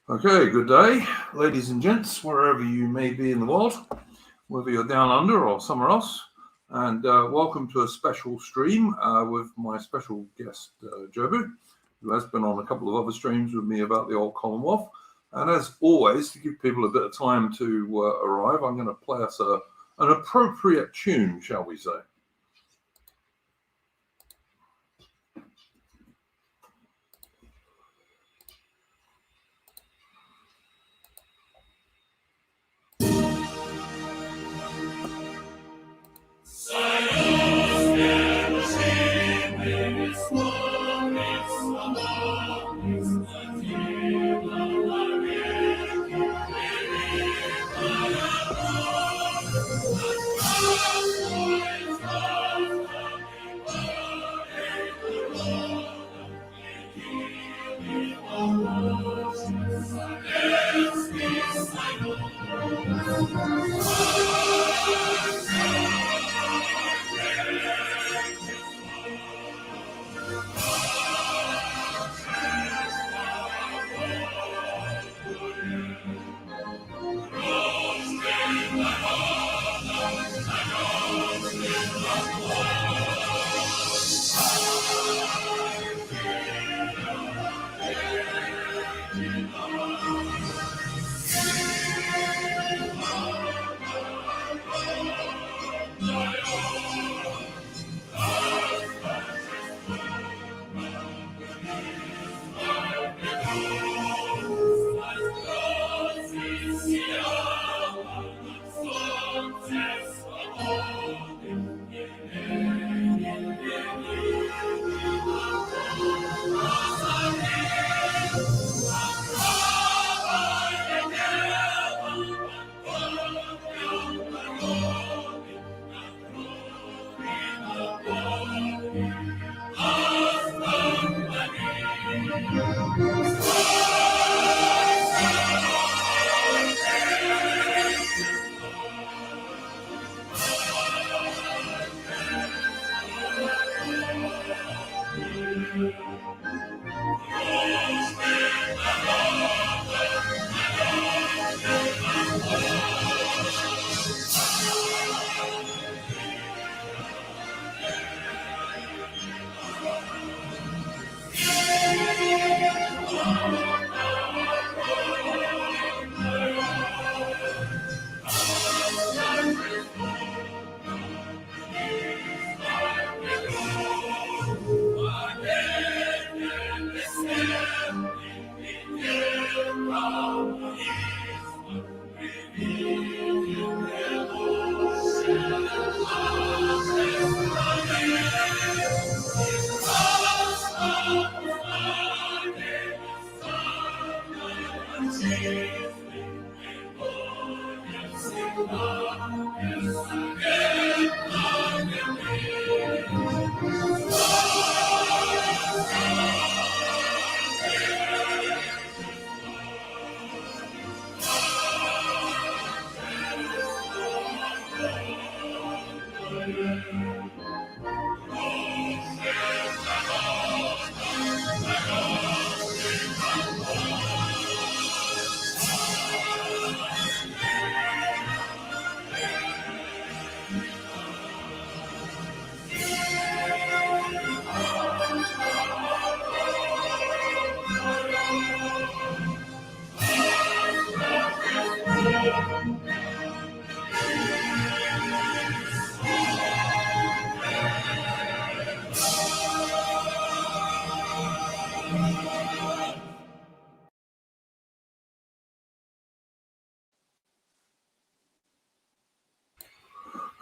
Okay, good day, ladies and gents, wherever you may be in the world, whether you're down under or somewhere else. And welcome to a special stream with my special guest, Jobu, who has been on a couple of other streams with me about the old Commonwealth. And as always, to give people a bit of time to arrive, I'm going to play us an appropriate tune, shall we say.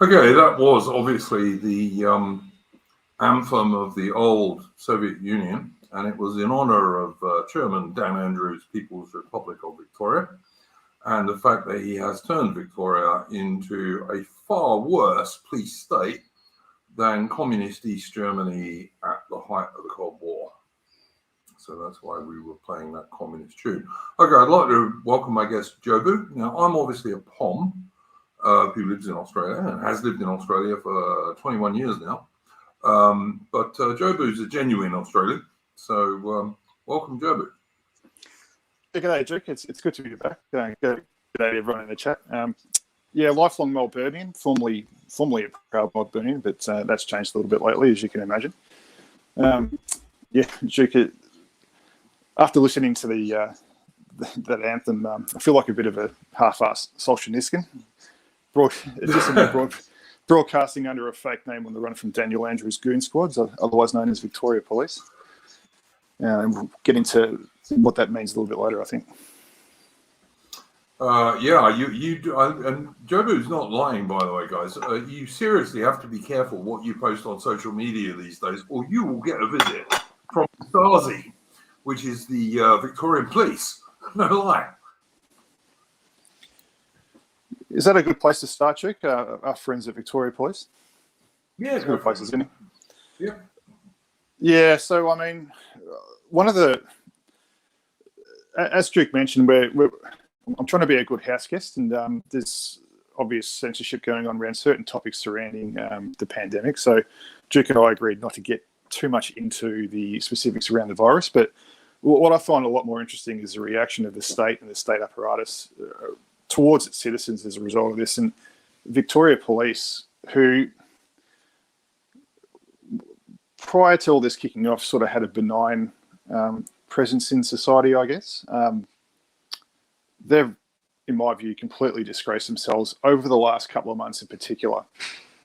Okay, that was obviously the anthem of the old Soviet Union, and it was in honor of Chairman Dan Andrews' People's Republic of Victoria, and the fact that he has turned Victoria into a far worse police state than communist East Germany at the height of the Cold War. So that's why we were playing that communist tune. Okay, I'd like to welcome my guest, Jobu. Now, I'm obviously a POM who lives in Australia and has lived in Australia for 21 years now. But Jobu's a genuine Australian. So welcome, Jobu. G'day, Duke. It's good to be back. G'day everyone in the chat. Lifelong Melburnian, formerly a proud Melburnian, but that's changed a little bit lately, as you can imagine. Duke, after listening to that anthem, I feel like a bit of a half-assed Solzhenitsyn, broadcasting under a fake name on the run from Daniel Andrews' goon squads, otherwise known as Victoria Police. And we'll get into what that means a little bit later, I think. And Jobu's not lying, by the way, guys. You seriously have to be careful what you post on social media these days, or you will get a visit from Stasi, which is the Victorian Police. No lie. Is that a good place to start, Duke? Our friends at Victoria Police? Yeah, it's a good place, isn't it? Yeah. Yeah, so, I mean, one of the... As Duke mentioned, I'm trying to be a good house guest, and there's obvious censorship going on around certain topics surrounding the pandemic. So Duke and I agreed not to get too much into the specifics around the virus, but what I find a lot more interesting is the reaction of the state and the state apparatus towards its citizens as a result of this. And Victoria Police, who prior to all this kicking off sort of had a benign presence in society, I guess. They've, in my view, completely disgraced themselves over the last couple of months in particular.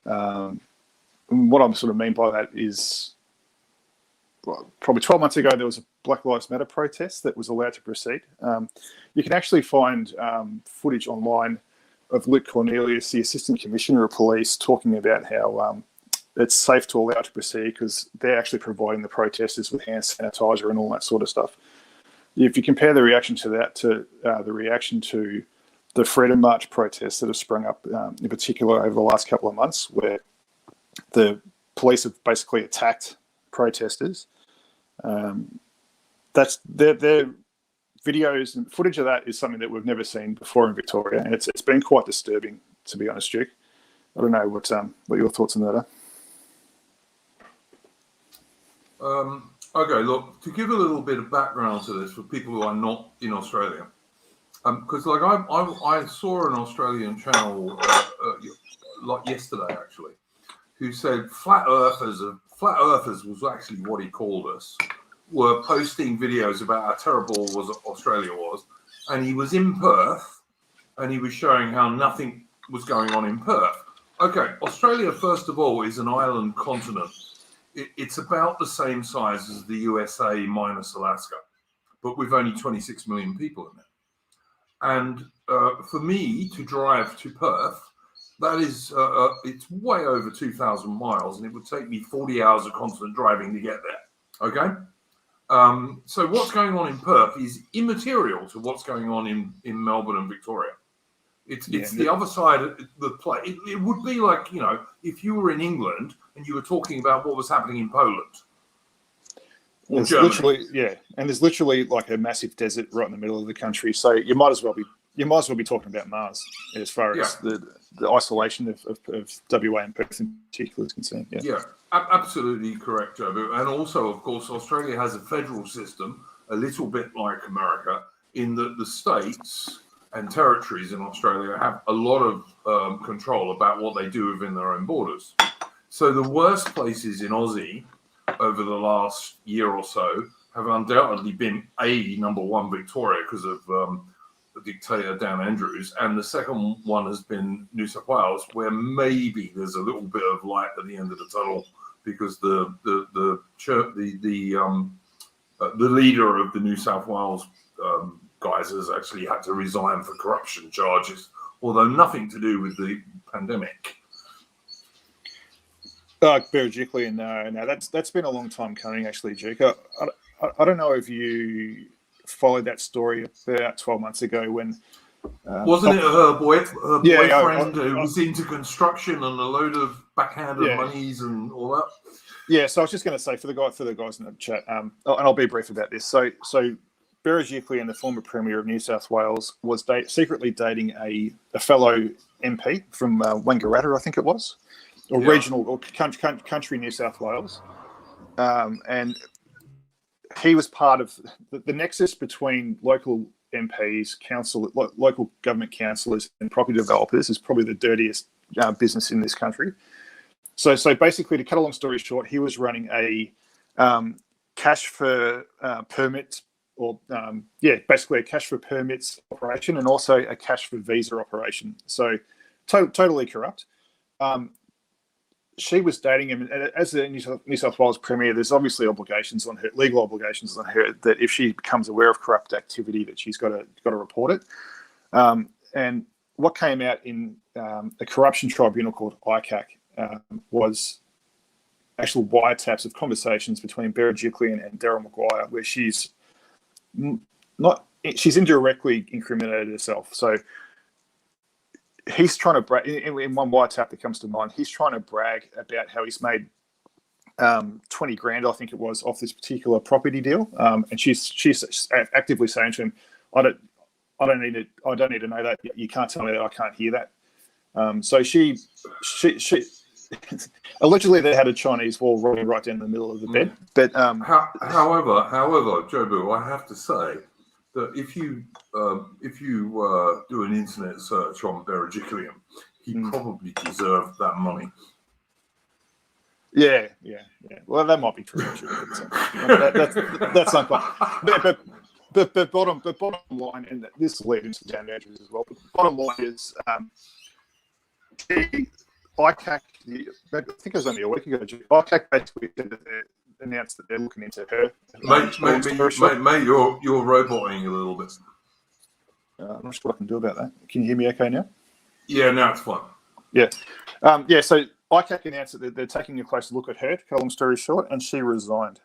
What I sort of mean by that is, probably 12 months ago, there was a Black Lives Matter protest that was allowed to proceed. You can actually find footage online of Luke Cornelius, the Assistant Commissioner of Police, talking about how it's safe to allow to proceed because they're actually providing the protesters with hand sanitizer and all that sort of stuff. If you compare the reaction to that to the reaction to the Freedom March protests that have sprung up, in particular over the last couple of months, where the police have basically attacked protesters, that's their videos and footage of that is something that we've never seen before in Victoria, and it's been quite disturbing, to be honest, Duke. I don't know what your thoughts on that are. Okay, look, to give a little bit of background to this for people who are not in Australia, because I saw an Australian channel like yesterday actually, who said flat earthers was actually what he called us, were posting videos about how terrible Australia was, and he was in Perth, and he was showing how nothing was going on in Perth. Okay, Australia, first of all, is an island continent. It's about the same size as the USA minus Alaska, but with only 26 million people in it. And for me to drive to Perth, that is, it's way over 2,000 miles, and it would take me 40 hours of constant driving to get there. Okay? So what's going on in Perth is immaterial to what's going on in Melbourne and Victoria. It's the other side of the play. It would be like, if you were in England and you were talking about what was happening in Poland or Germany. And there's literally like a massive desert right in the middle of the country. So you might as well be talking about Mars as far as the isolation of WA and Perth in particular is concerned. Yeah, absolutely correct, Joe. And also, of course, Australia has a federal system, a little bit like America, in that the states and territories in Australia have a lot of control about what they do within their own borders. So the worst places in Aussie over the last year or so have undoubtedly been number one, Victoria, because of the Dictator Dan Andrews, and the second one has been New South Wales, where maybe there's a little bit of light at the end of the tunnel because the leader of the New South Wales guys has actually had to resign for corruption charges, although nothing to do with the pandemic. Berejiklian, no, that's been a long time coming, actually, Duke. I don't know if you followed that story about 12 months ago when... Wasn't it her boyfriend who was into construction and a load of backhanded monies and all that? Yeah, so I was just going to say, for the guys in the chat, and I'll be brief about this. So Berejiklian, the former Premier of New South Wales, was secretly dating a fellow MP from Wangaratta, I think it was, or regional or country New South Wales. And he was part of the nexus between local MPs, local government councillors, and property developers is probably the dirtiest business in this country. So basically, to cut a long story short, he was running a cash for permits, or basically a cash for permits operation, and also a cash for visa operation. So totally corrupt. She was dating him, and as the New South Wales Premier, there's obviously obligations on her, legal obligations on her, that if she becomes aware of corrupt activity, that she's got to report it. And what came out in a corruption tribunal called ICAC was actual wiretaps of conversations between Berejiklian and Daryl Maguire, where she's indirectly incriminated herself. So he's trying to brag, in one wiretap that comes to mind, he's trying to brag about how he's made 20 grand, I think it was, off this particular property deal. And she's actively saying to him, I don't need to know that. You can't tell me that. I can't hear that. So she allegedly they had a Chinese wall rolling right down the middle of the bed. But however, Jobu, I have to say that if you do an internet search on Berejiklian, he probably deserved that money. Yeah. Well, that might be true. That's not quite. But bottom line, and this will lead into Dan Andrews as well. But bottom line is, ICAC, I think it was only a week ago, ICAC basically announced that they're looking into her. Mate, you're roboting a little bit. I'm not sure what I can do about that. Can you hear me okay now? Yeah, now it's fine. Yeah. So ICAC announced that they're taking a closer look at her, to cut a long story short, and she resigned.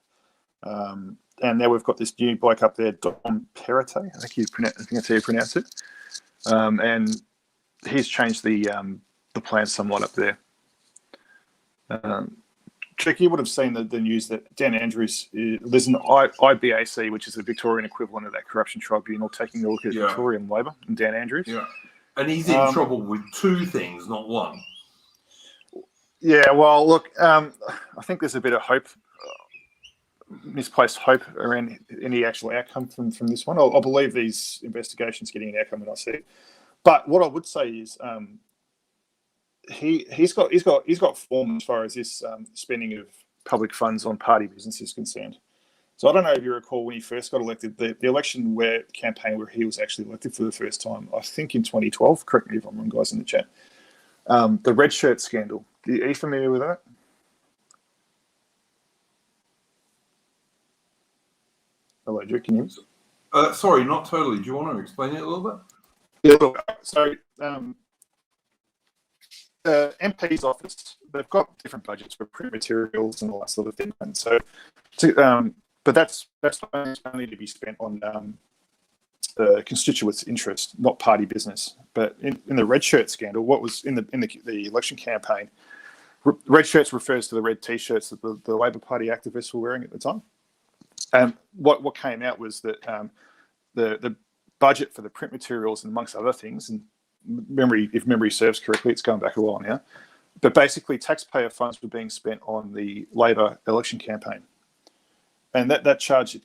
And now we've got this new bloke up there, Dom Perrottet. I think that's how you pronounce it. And he's changed the plan somewhat up there. Trick, you would have seen the news that Dan Andrews, there's an IBAC, which is the Victorian equivalent of that corruption tribunal, taking a look at Victorian Labor and Dan Andrews. Yeah, and he's in trouble with two things, not one. Yeah, well, look, I think there's a bit of hope, misplaced hope around any actual outcome from this one. I believe these investigations getting an outcome when I see it. But what I would say is, he's got form as far as this spending of public funds on party business is concerned. So I don't know if you recall when he first got elected, the election campaign where he was actually elected for the first time, I think in 2012, correct me if I'm wrong, guys in the chat, the red shirt scandal. Are you familiar with that? Hello, Drew, can you hear me? Sorry, not totally. Do you want to explain it a little bit? Yeah, look, so the MP's office, they've got different budgets for print materials and all that sort of thing. And so, but that's only to be spent on constituents' interest, not party business. But in the red shirt scandal, what was in the election campaign, red shirts refers to the red T-shirts that the Labor Party activists were wearing at the time. And what came out was that the budget for the print materials, and amongst other things, and if memory serves correctly, it's going back a while now, but basically taxpayer funds were being spent on the Labor election campaign, and that charge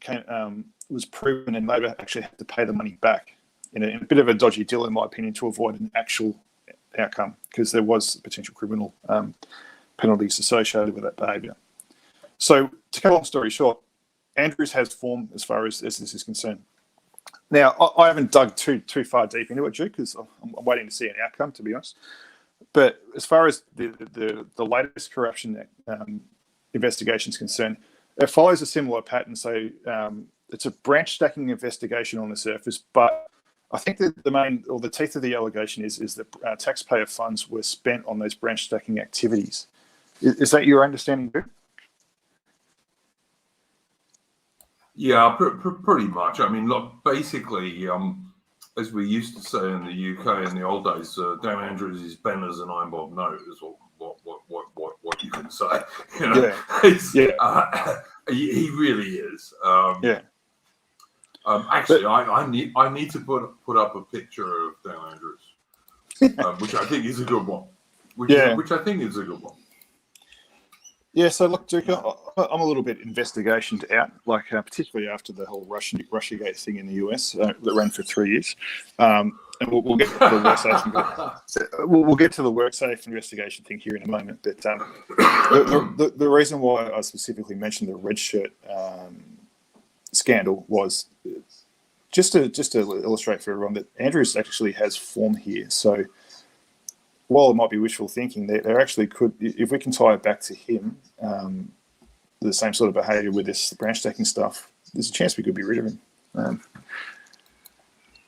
was proven, and Labor actually had to pay the money back in a bit of a dodgy deal, in my opinion, to avoid an actual outcome, because there was potential criminal penalties associated with that behaviour. So to cut a long story short, Andrews has form as far as this is concerned. Now, I haven't dug too far deep into it, Duke, because I'm waiting to see an outcome, to be honest. But as far as the latest corruption investigation is concerned, it follows a similar pattern. So it's a branch stacking investigation on the surface, but I think that the teeth of the allegation is that taxpayer funds were spent on those branch stacking activities. Is that your understanding, Duke? Yeah, pretty much. I mean, look, basically, as we used to say in the UK in the old days, Dan Andrews is Ben as an Iron Bob note is what you can say. You know? He really is. Actually, I need to put up a picture of Dan Andrews, which I think is a good one. Which I think is a good one. Yeah, so look, Duke, I'm a little bit investigation out, like particularly after the whole Russiagate thing in the US that ran for 3 years. And we'll get to the we'll get to the WorkSafe investigation thing here in a moment. But the reason why I specifically mentioned the red shirt scandal was just to illustrate for everyone that Andrews actually has form here. So while it might be wishful thinking, there actually could, if we can tie it back to him, the same sort of behaviour with this branch taking stuff, there's a chance we could be rid of him.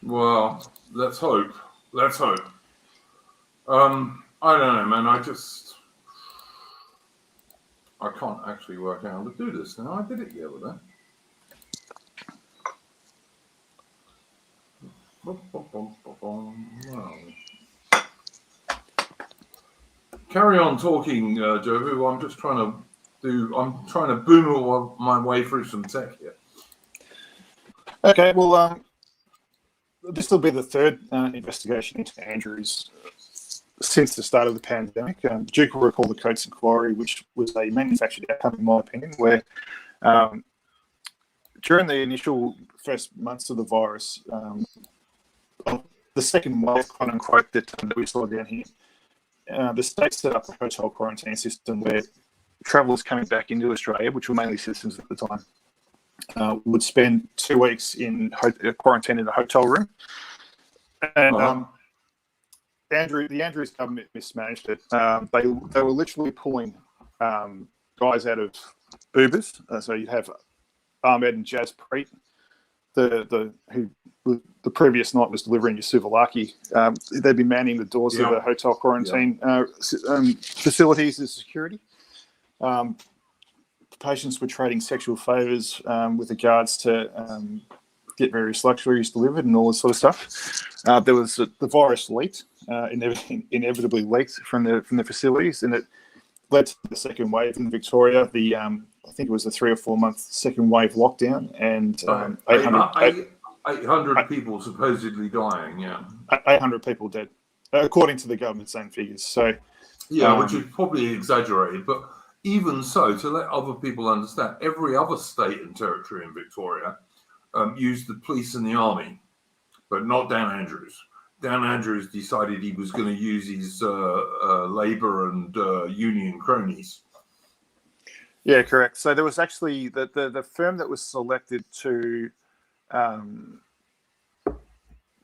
Well, let's hope. Let's hope. I don't know, man. I can't actually work out how to do this now. I did it the other day. Well, carry on talking, Jobu. I'm just trying to boom my way through some tech here. Okay, well, this will be the third investigation into Andrews since the start of the pandemic. Duke will recall the Coates inquiry, which was a manufactured outcome, in my opinion, where during the initial first months of the virus, the second wave, quote unquote, that we saw down here, the state set up a hotel quarantine system where travellers coming back into Australia, which were mainly citizens at the time, would spend 2 weeks in quarantine in a hotel room. And the Andrews government mismanaged it. They were literally pulling guys out of Ubers. So you'd have Ahmed and Jazz Preet, who the previous night was delivering your souvlaki. They'd be manning the doors of the hotel quarantine facilities as security. Patients were trading sexual favours with regards to get various luxuries delivered and all this sort of stuff. There was the virus leaked, inevitably leaked from the facilities, and it led to the second wave in Victoria. I think it was a 3 or 4 month second wave lockdown, and 800 people supposedly dying. 800 people dead, according to the government's own figures. So, which is probably exaggerated, but even so, to let other people understand, every other state and territory in Victoria used the police and the army, but not Dan Andrews. Dan Andrews decided he was going to use his Labor and union cronies. Yeah, correct. So there was actually the firm that was selected to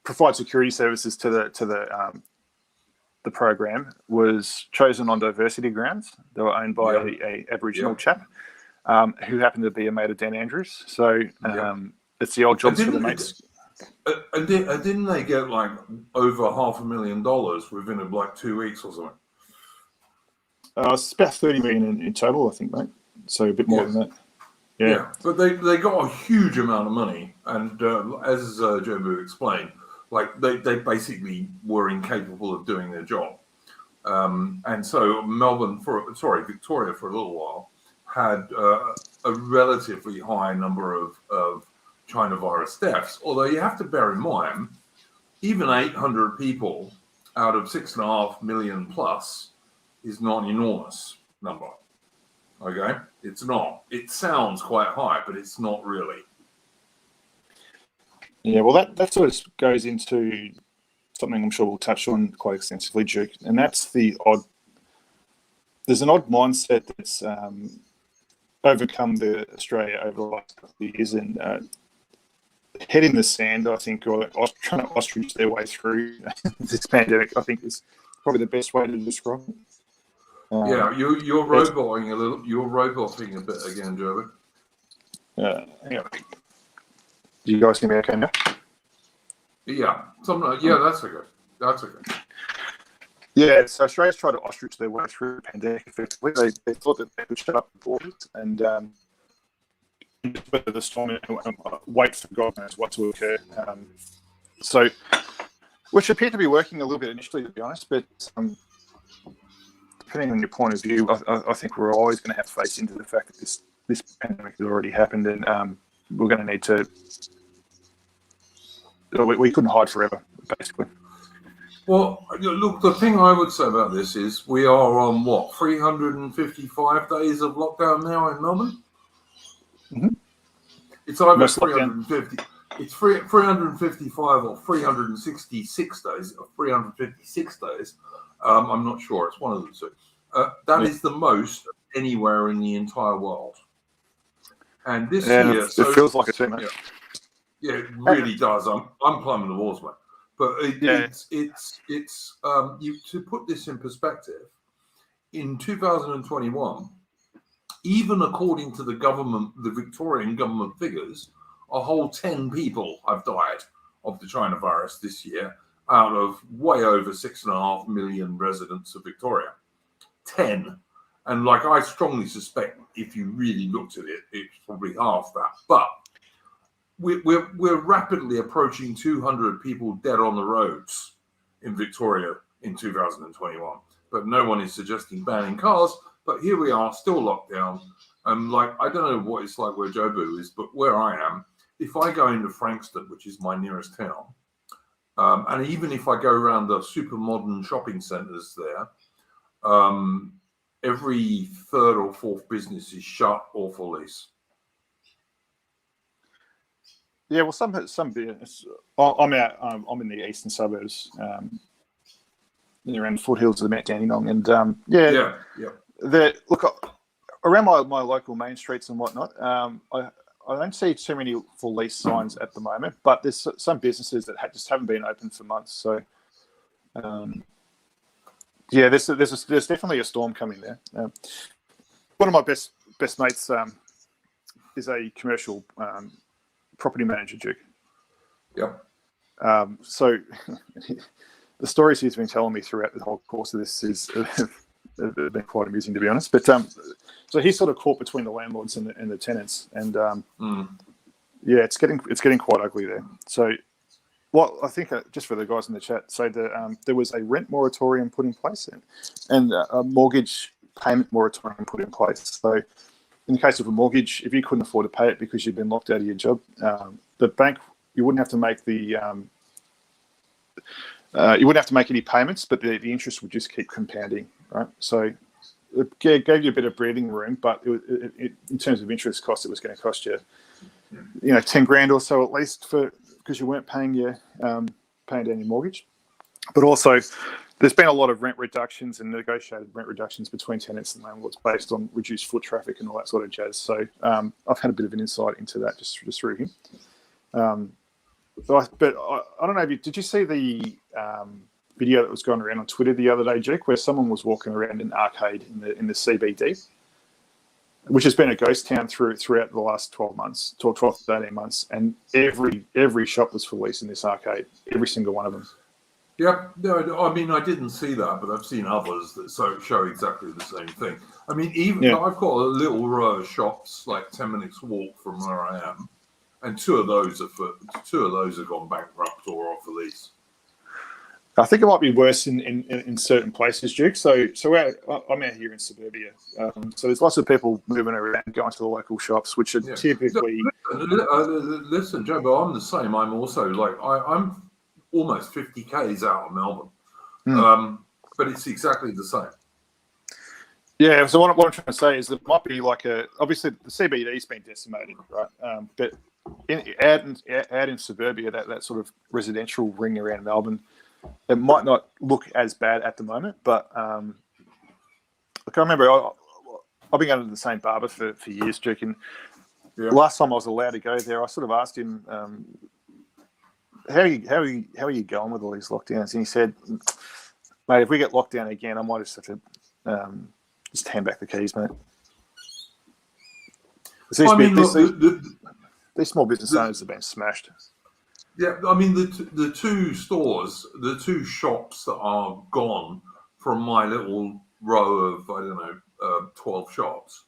provide security services to the program was chosen on diversity grounds. They were owned by a Aboriginal chap who happened to be a mate of Dan Andrews. So it's the old jobs for the mates. And didn't they get like over $500,000 within like 2 weeks or something? It's about 30 million in total, I think, mate. So a bit more than that. Yeah, but they got a huge amount of money, and as Jobu explained, like they basically were incapable of doing their job, and so Victoria for a little while had a relatively high number of China virus deaths. Although you have to bear in mind, even 800 people out of 6.5 million plus is not an enormous number. Okay, it's not. It sounds quite high, but it's not really. Yeah, well, that sort of goes into something I'm sure we'll touch on quite extensively, Duke, and that's there's an odd mindset that's overcome Australia over the last couple of years, and head in the sand, I think, or trying to ostrich their way through this pandemic, I think is probably the best way to describe it. You're roboting a little. You're roboting a bit again, Joey. Hang on. Do you guys hear me okay now? Yeah, that's okay. That's okay. Yeah, so Australia's tried to ostrich their way through the pandemic effectively. They thought that they could shut up the borders and weather the storm and wait for God knows what to occur. So, which appeared to be working a little bit initially, to be honest, but depending on your point of view, I think we're always going to have to face into the fact that this pandemic has already happened, and we're going to need to. We couldn't hide forever, basically. Well, look, the thing I would say about this is we are on what, 355 days of lockdown now in Melbourne? Mm-hmm. It's either Most lockdown. 350, it's 355 or 366 days, or 356 days. I'm not sure. It's one of the two. That is the most anywhere in the entire world. And this year, it feels like it's too much. Yeah, it really does. I'm plumbing the walls, mate. But you to put this in perspective, in 2021, even according to the Victorian government figures, a whole 10 people have died of the China virus this year out of way over 6.5 million residents of Victoria. 10. And like, I strongly suspect if you really looked at it, it's probably half that. But we're rapidly approaching 200 people dead on the roads in Victoria in 2021. But no one is suggesting banning cars. But here we are, still locked down. Like, I don't know what it's like where Jobu is, but where I am, if I go into Frankston, which is my nearest town, and even if I go around the super modern shopping centres there, every third or fourth business is shut or for lease. Yeah, well, some business. I'm out. I'm in the eastern suburbs, around the foothills of the Mount Dandenong, and Yeah. Look, around my local main streets and whatnot. I don't see too many for lease signs at the moment, but there's some businesses that just haven't been open for months. So, there's definitely a storm coming there. One of my best mates is a commercial property manager, Duke. Yep. So the stories he's been telling me throughout the whole course of this is have been quite amusing, to be honest. But so he's sort of caught between the landlords and the tenants, and it's getting quite ugly there. So, well, I think just for the guys in the chat, so there was a rent moratorium put in place and a mortgage payment moratorium put in place. So, in the case of a mortgage, if you couldn't afford to pay it because you've been locked out of your job, the bank, you wouldn't have to make any payments, but the interest would just keep compounding, right? So it gave you a bit of breathing room, but it in terms of interest costs, it was going to cost you, 10 grand or so at least because you weren't paying down your mortgage. But also, there's been a lot of rent reductions and negotiated rent reductions between tenants and landlords based on reduced foot traffic and all that sort of jazz. So I've had a bit of an insight into that just through him. But I don't know. Did you see the video that was going around on Twitter the other day, Jake, where someone was walking around an arcade in the CBD, which has been a ghost town throughout the last 12 to 18 months, and every shop was for lease in this arcade, every single one of them. Yeah, no, I mean, I didn't see that, but I've seen others that show exactly the same thing. I mean, I've got a little row of shops, like 10 minutes walk from where I am, and two of those have gone bankrupt or off the lease. I think it might be worse in certain places, Duke. So I'm out here in suburbia. So there's lots of people moving around, going to the local shops, which are typically. Listen, Joe, but I'm the same. I'm also I'm almost 50 k's out of Melbourne, but it's exactly the same. Yeah. So what I'm trying to say is it might be obviously the CBD's been decimated, right? But out in suburbia, that sort of residential ring around Melbourne, it might not look as bad at the moment, but I remember I've been going to the same barber for years, Duke, and last time I was allowed to go there, I sort of asked him, how are you going with all these lockdowns? And he said, mate, if we get locked down again, I might just have to just hand back the keys, mate. These small business owners have been smashed. Yeah, I mean, the two shops that are gone from my little row of 12 shops.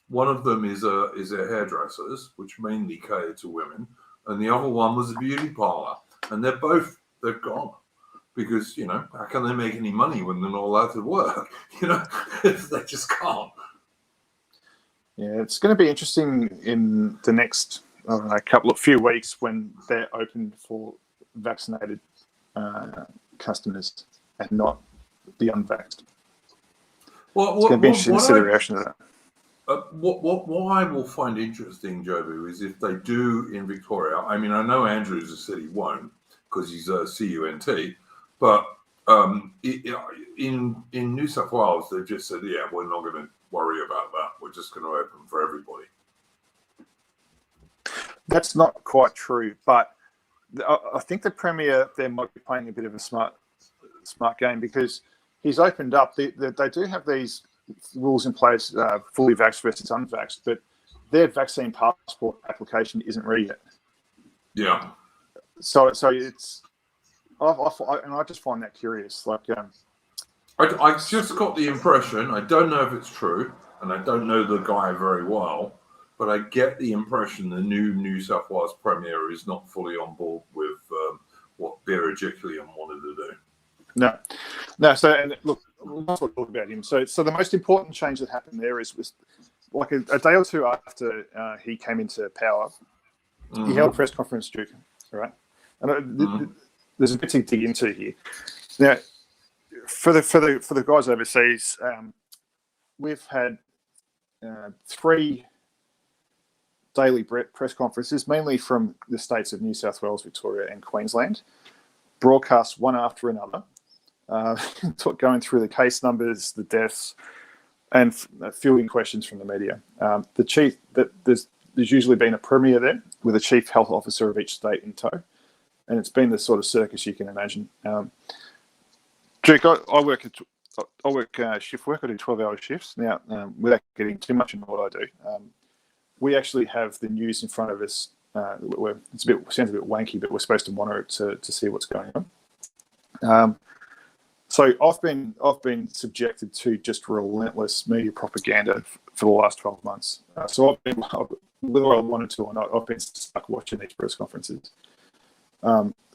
One of them is a hairdresser's, which mainly cater to women, and the other one was a beauty parlor, and they're gone because how can they make any money when they're not allowed to work? They just can't. Yeah, it's going to be interesting in the next few weeks when they're open for vaccinated customers and not the unvaxxed. Well, It's going to be interesting to see the reaction to that. What I will find interesting, Jobu, is if they do in Victoria. I mean, I know Andrews has said he won't because he's a CUNT, but in New South Wales, they've just said, yeah, we're not going to worry about that. We're just going to open for everybody. That's not quite true, but I think the Premier there might be playing a bit of a smart game, because he's opened up. They do have these rules in place, fully vaxxed versus unvaxxed, but their vaccine passport application isn't ready yet. Yeah. So it's, I just find that curious. Like, I just got the impression, I don't know if it's true, and I don't know the guy very well, but I get the impression the new South Wales Premier is not fully on board with what Berejiklian wanted to do. No. So, and look, let's talk about him. So the most important change that happened there was like a day or two after he came into power. He held a press conference, Duke. All right, and there's a bit to dig into here. Now, for the guys overseas, we've had 3 daily press conferences, mainly from the states of New South Wales, Victoria, and Queensland, broadcast one after another, going through the case numbers, the deaths, and fielding questions from the media. There's usually been a premier there with a chief health officer of each state in tow, and it's been the sort of circus you can imagine. Duke, I work shift work. I do 12-hour shifts now. Without getting too much into what I do, we actually have the news in front of us. It sounds a bit wanky, but we're supposed to monitor it to see what's going on. So I've been subjected to just relentless media propaganda for the last 12 months. So I've been, whether I wanted to or not, I've been stuck watching these press conferences.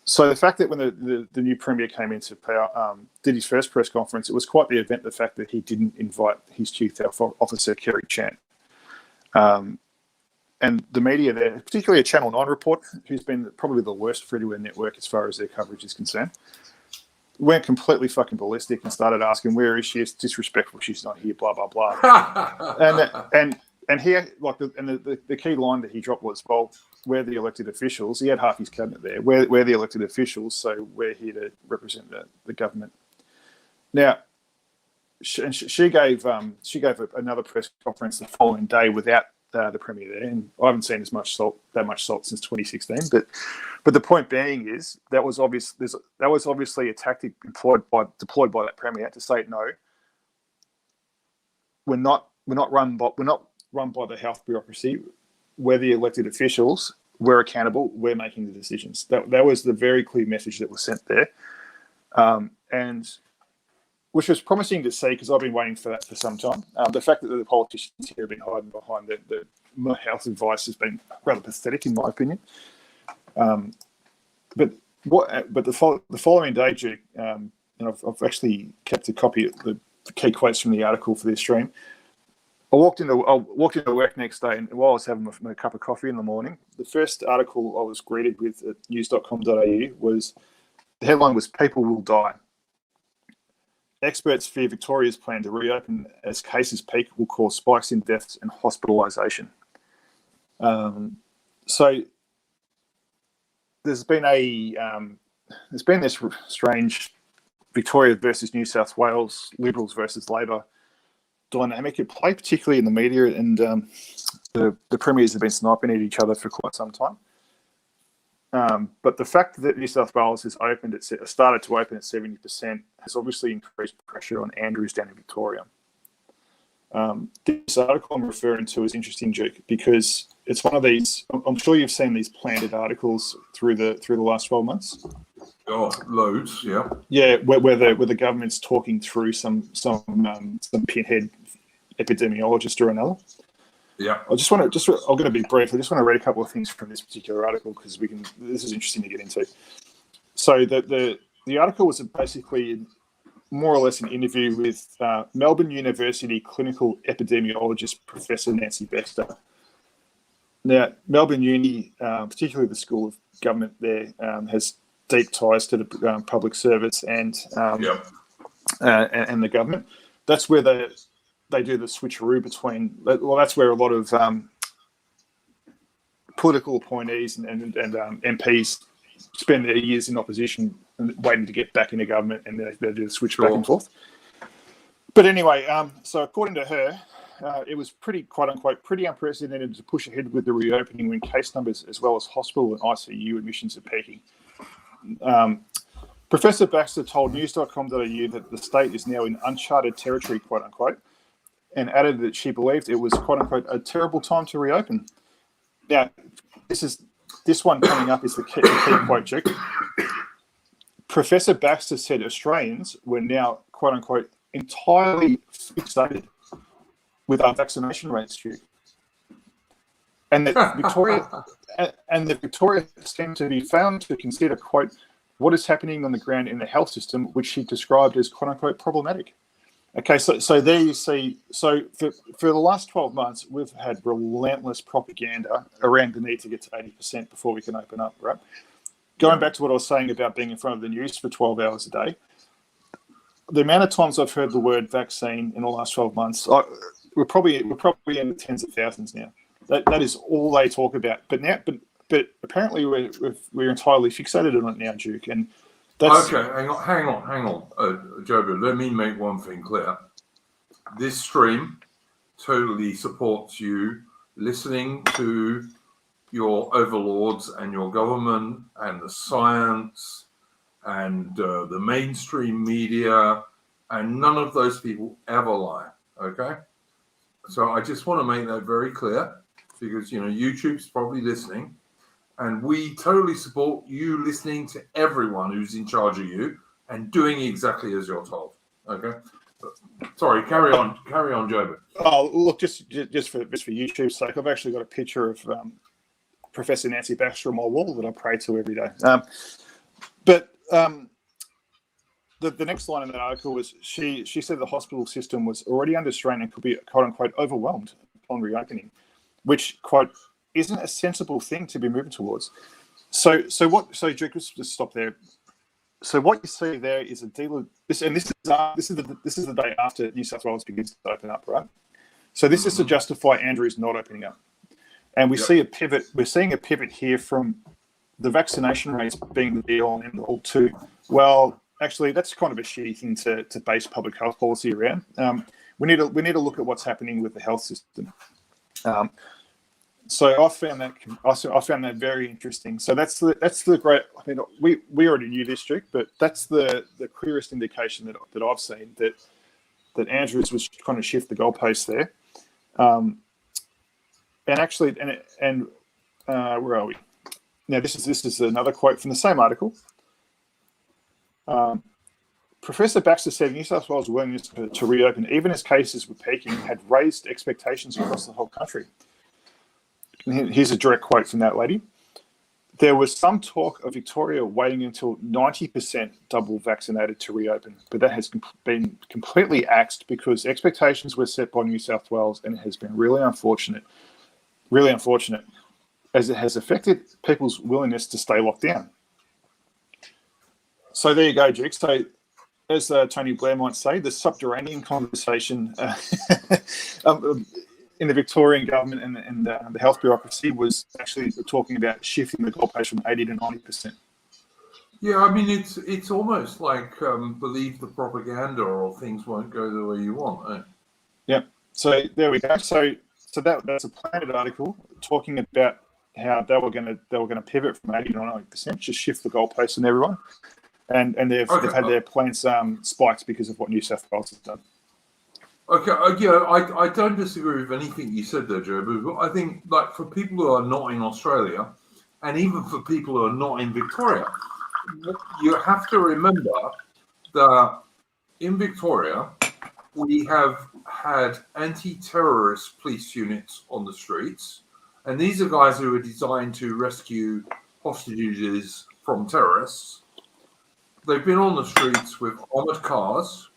So the fact that when the new Premier came into power, did his first press conference, it was quite the event, the fact that he didn't invite his chief health officer, Kerry Chan. And the media there, particularly a Channel 9 report, who's been probably the worst free-to-air network as far as their coverage is concerned, went completely fucking ballistic and started asking, where is she? It's disrespectful. She's not here, blah, blah, blah. and he, like, the key line that he dropped was, well, we're the elected officials. He had half his cabinet there. We're the elected officials, so we're here to represent the government. Now, she gave another press conference the following day without the Premier there, and I haven't seen that much salt since 2016. But the point being is that was obviously a tactic deployed by that Premier to say, no, we're not run by the health bureaucracy. We're the elected officials. We're accountable. We're making the decisions. That was the very clear message that was sent there, and which was promising to see, because I've been waiting for that for some time. The fact that the politicians here have been hiding behind the health advice has been rather pathetic, in my opinion. But the following day, Duke, and I've actually kept a copy of the key quotes from the article for this stream. I walked into work next day, and while I was having a cup of coffee in the morning, the first article I was greeted with at news.com.au was, the headline was, "People will die. Experts fear Victoria's plan to reopen as cases peak will cause spikes in deaths and hospitalisation." So there's been this strange Victoria versus New South Wales, Liberals versus Labor dynamic at play, particularly in the media, and the premiers have been sniping at each other for quite some time. But the fact that New South Wales has started to open at 70% has obviously increased pressure on Andrews down in Victoria. This article I'm referring to is interesting, Duke, because it's one of these. I'm sure you've seen these planted articles through the last 12 months. Oh, loads, yeah. Yeah, where the government's talking through some pinhead epidemiologist or another. Yeah. I'm going to be brief. I just want to read a couple of things from this particular article, because this is interesting to get into. So the article was basically more or less an interview with Melbourne University clinical epidemiologist Professor Nancy Baxter. Now, Melbourne Uni, particularly the School of Government there, has deep ties to the public service and the government. That's where they do the switcheroo between. Well, that's where a lot of political appointees and MPs spend their years in opposition and waiting to get back into government, and they do the switch back and forth. But anyway, so according to her, it was pretty, quote unquote, pretty unprecedented to push ahead with the reopening when case numbers as well as hospital and ICU admissions are peaking. Professor Baxter told news.com.au that the state is now in uncharted territory, quote unquote, and added that she believed it was, quote unquote, a terrible time to reopen. Now, this one coming up is the key quote, Duke. Professor Baxter said Australians were now, quote unquote, entirely fixated with our vaccination rates, Duke. And that Victoria seemed to be found to consider, quote, what is happening on the ground in the health system, which she described as, quote unquote, problematic. Okay, so there you see, so for the last 12 months, we've had relentless propaganda around the need to get to 80% before we can open up, right? Going back to what I was saying about being in front of the news for 12 hours a day, the amount of times I've heard the word vaccine in the last 12 months, we're probably in the tens of thousands now. That is all they talk about. But apparently we're entirely fixated on it now, Duke, and that's... Okay, hang on, Jobo. Let me make one thing clear. This stream totally supports you listening to your overlords and your government and the science and the mainstream media, and none of those people ever lie. Okay, so I just want to make that very clear, because YouTube's probably listening. And we totally support you listening to everyone who's in charge of you and doing exactly as you're told. Okay. Sorry, carry on, Jobo. Oh, look, just for YouTube's sake, I've actually got a picture of Professor Nancy Baxter on my wall that I pray to every day. But the next line in that article was she said the hospital system was already under strain and could be, quote unquote, overwhelmed upon reopening, which, quote, isn't a sensible thing to be moving towards. So Duke, let's just stop there. So what you see there is a deal of this, and this is the day after New South Wales begins to open up, right? So this is to justify Andrews not opening up, and we see a pivot. We're seeing a pivot here from the vaccination rates being the deal and end all to, well, actually that's kind of a shitty thing to base public health policy around. We need to look at what's happening with the health system. So I found that very interesting. So that's the great. I mean, we already knew this, Duke, but that's the clearest indication that I've seen that Andrews was trying to shift the goalposts there. And actually, where are we? Now this is another quote from the same article. Professor Baxter said New South Wales' willingness to reopen, even as cases were peaking, had raised expectations across the whole country. Here's a direct quote from that lady. There was some talk of Victoria waiting until 90% double vaccinated to reopen, but that has been completely axed because expectations were set by New South Wales, and it has been really unfortunate, as it has affected people's willingness to stay locked down. So there you go, Duke. So as Tony Blair might say, the subterranean conversation in the Victorian government and the health bureaucracy was actually talking about shifting the goalpost from 80 to 90%. Yeah, I mean, it's almost like believe the propaganda or things won't go the way you want. Eh? Yeah. So there we go. So that's a Planet article talking about how they were going to pivot from 80 to 90%, just shift the goalposts on everyone, and they've had their plans spiked because of what New South Wales has done. Okay, I don't disagree with anything you said there, Joe, but I think, like, for people who are not in Australia, and even for people who are not in Victoria, you have to remember that in Victoria, we have had anti-terrorist police units on the streets, and these are guys who are designed to rescue hostages from terrorists. They've been on the streets with armoured cars,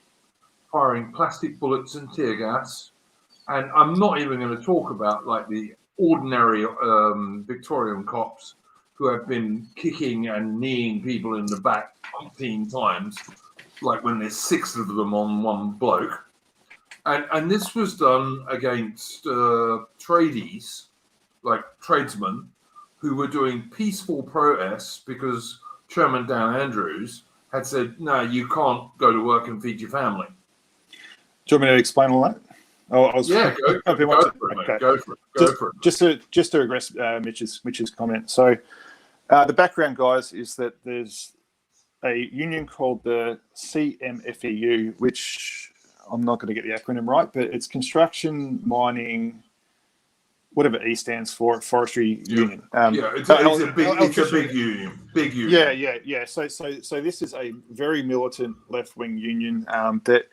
firing plastic bullets and tear gas, and I'm not even going to talk about like the ordinary Victorian cops who have been kicking and kneeing people in the back 15 times, like when there's 6 of them on one bloke. And this was done against tradies, like tradesmen, who were doing peaceful protests because Chairman Dan Andrews had said, no, you can't go to work and feed your family. Do you want me to explain all that? Go for it. Just to address Mitch's comment. So the background, guys, is that there's a union called the CMFEU, which I'm not going to get the acronym right, but it's Construction, Mining, whatever E stands for, Forestry Union. It's a big union. Big union. Yeah. So this is a very militant left-wing union that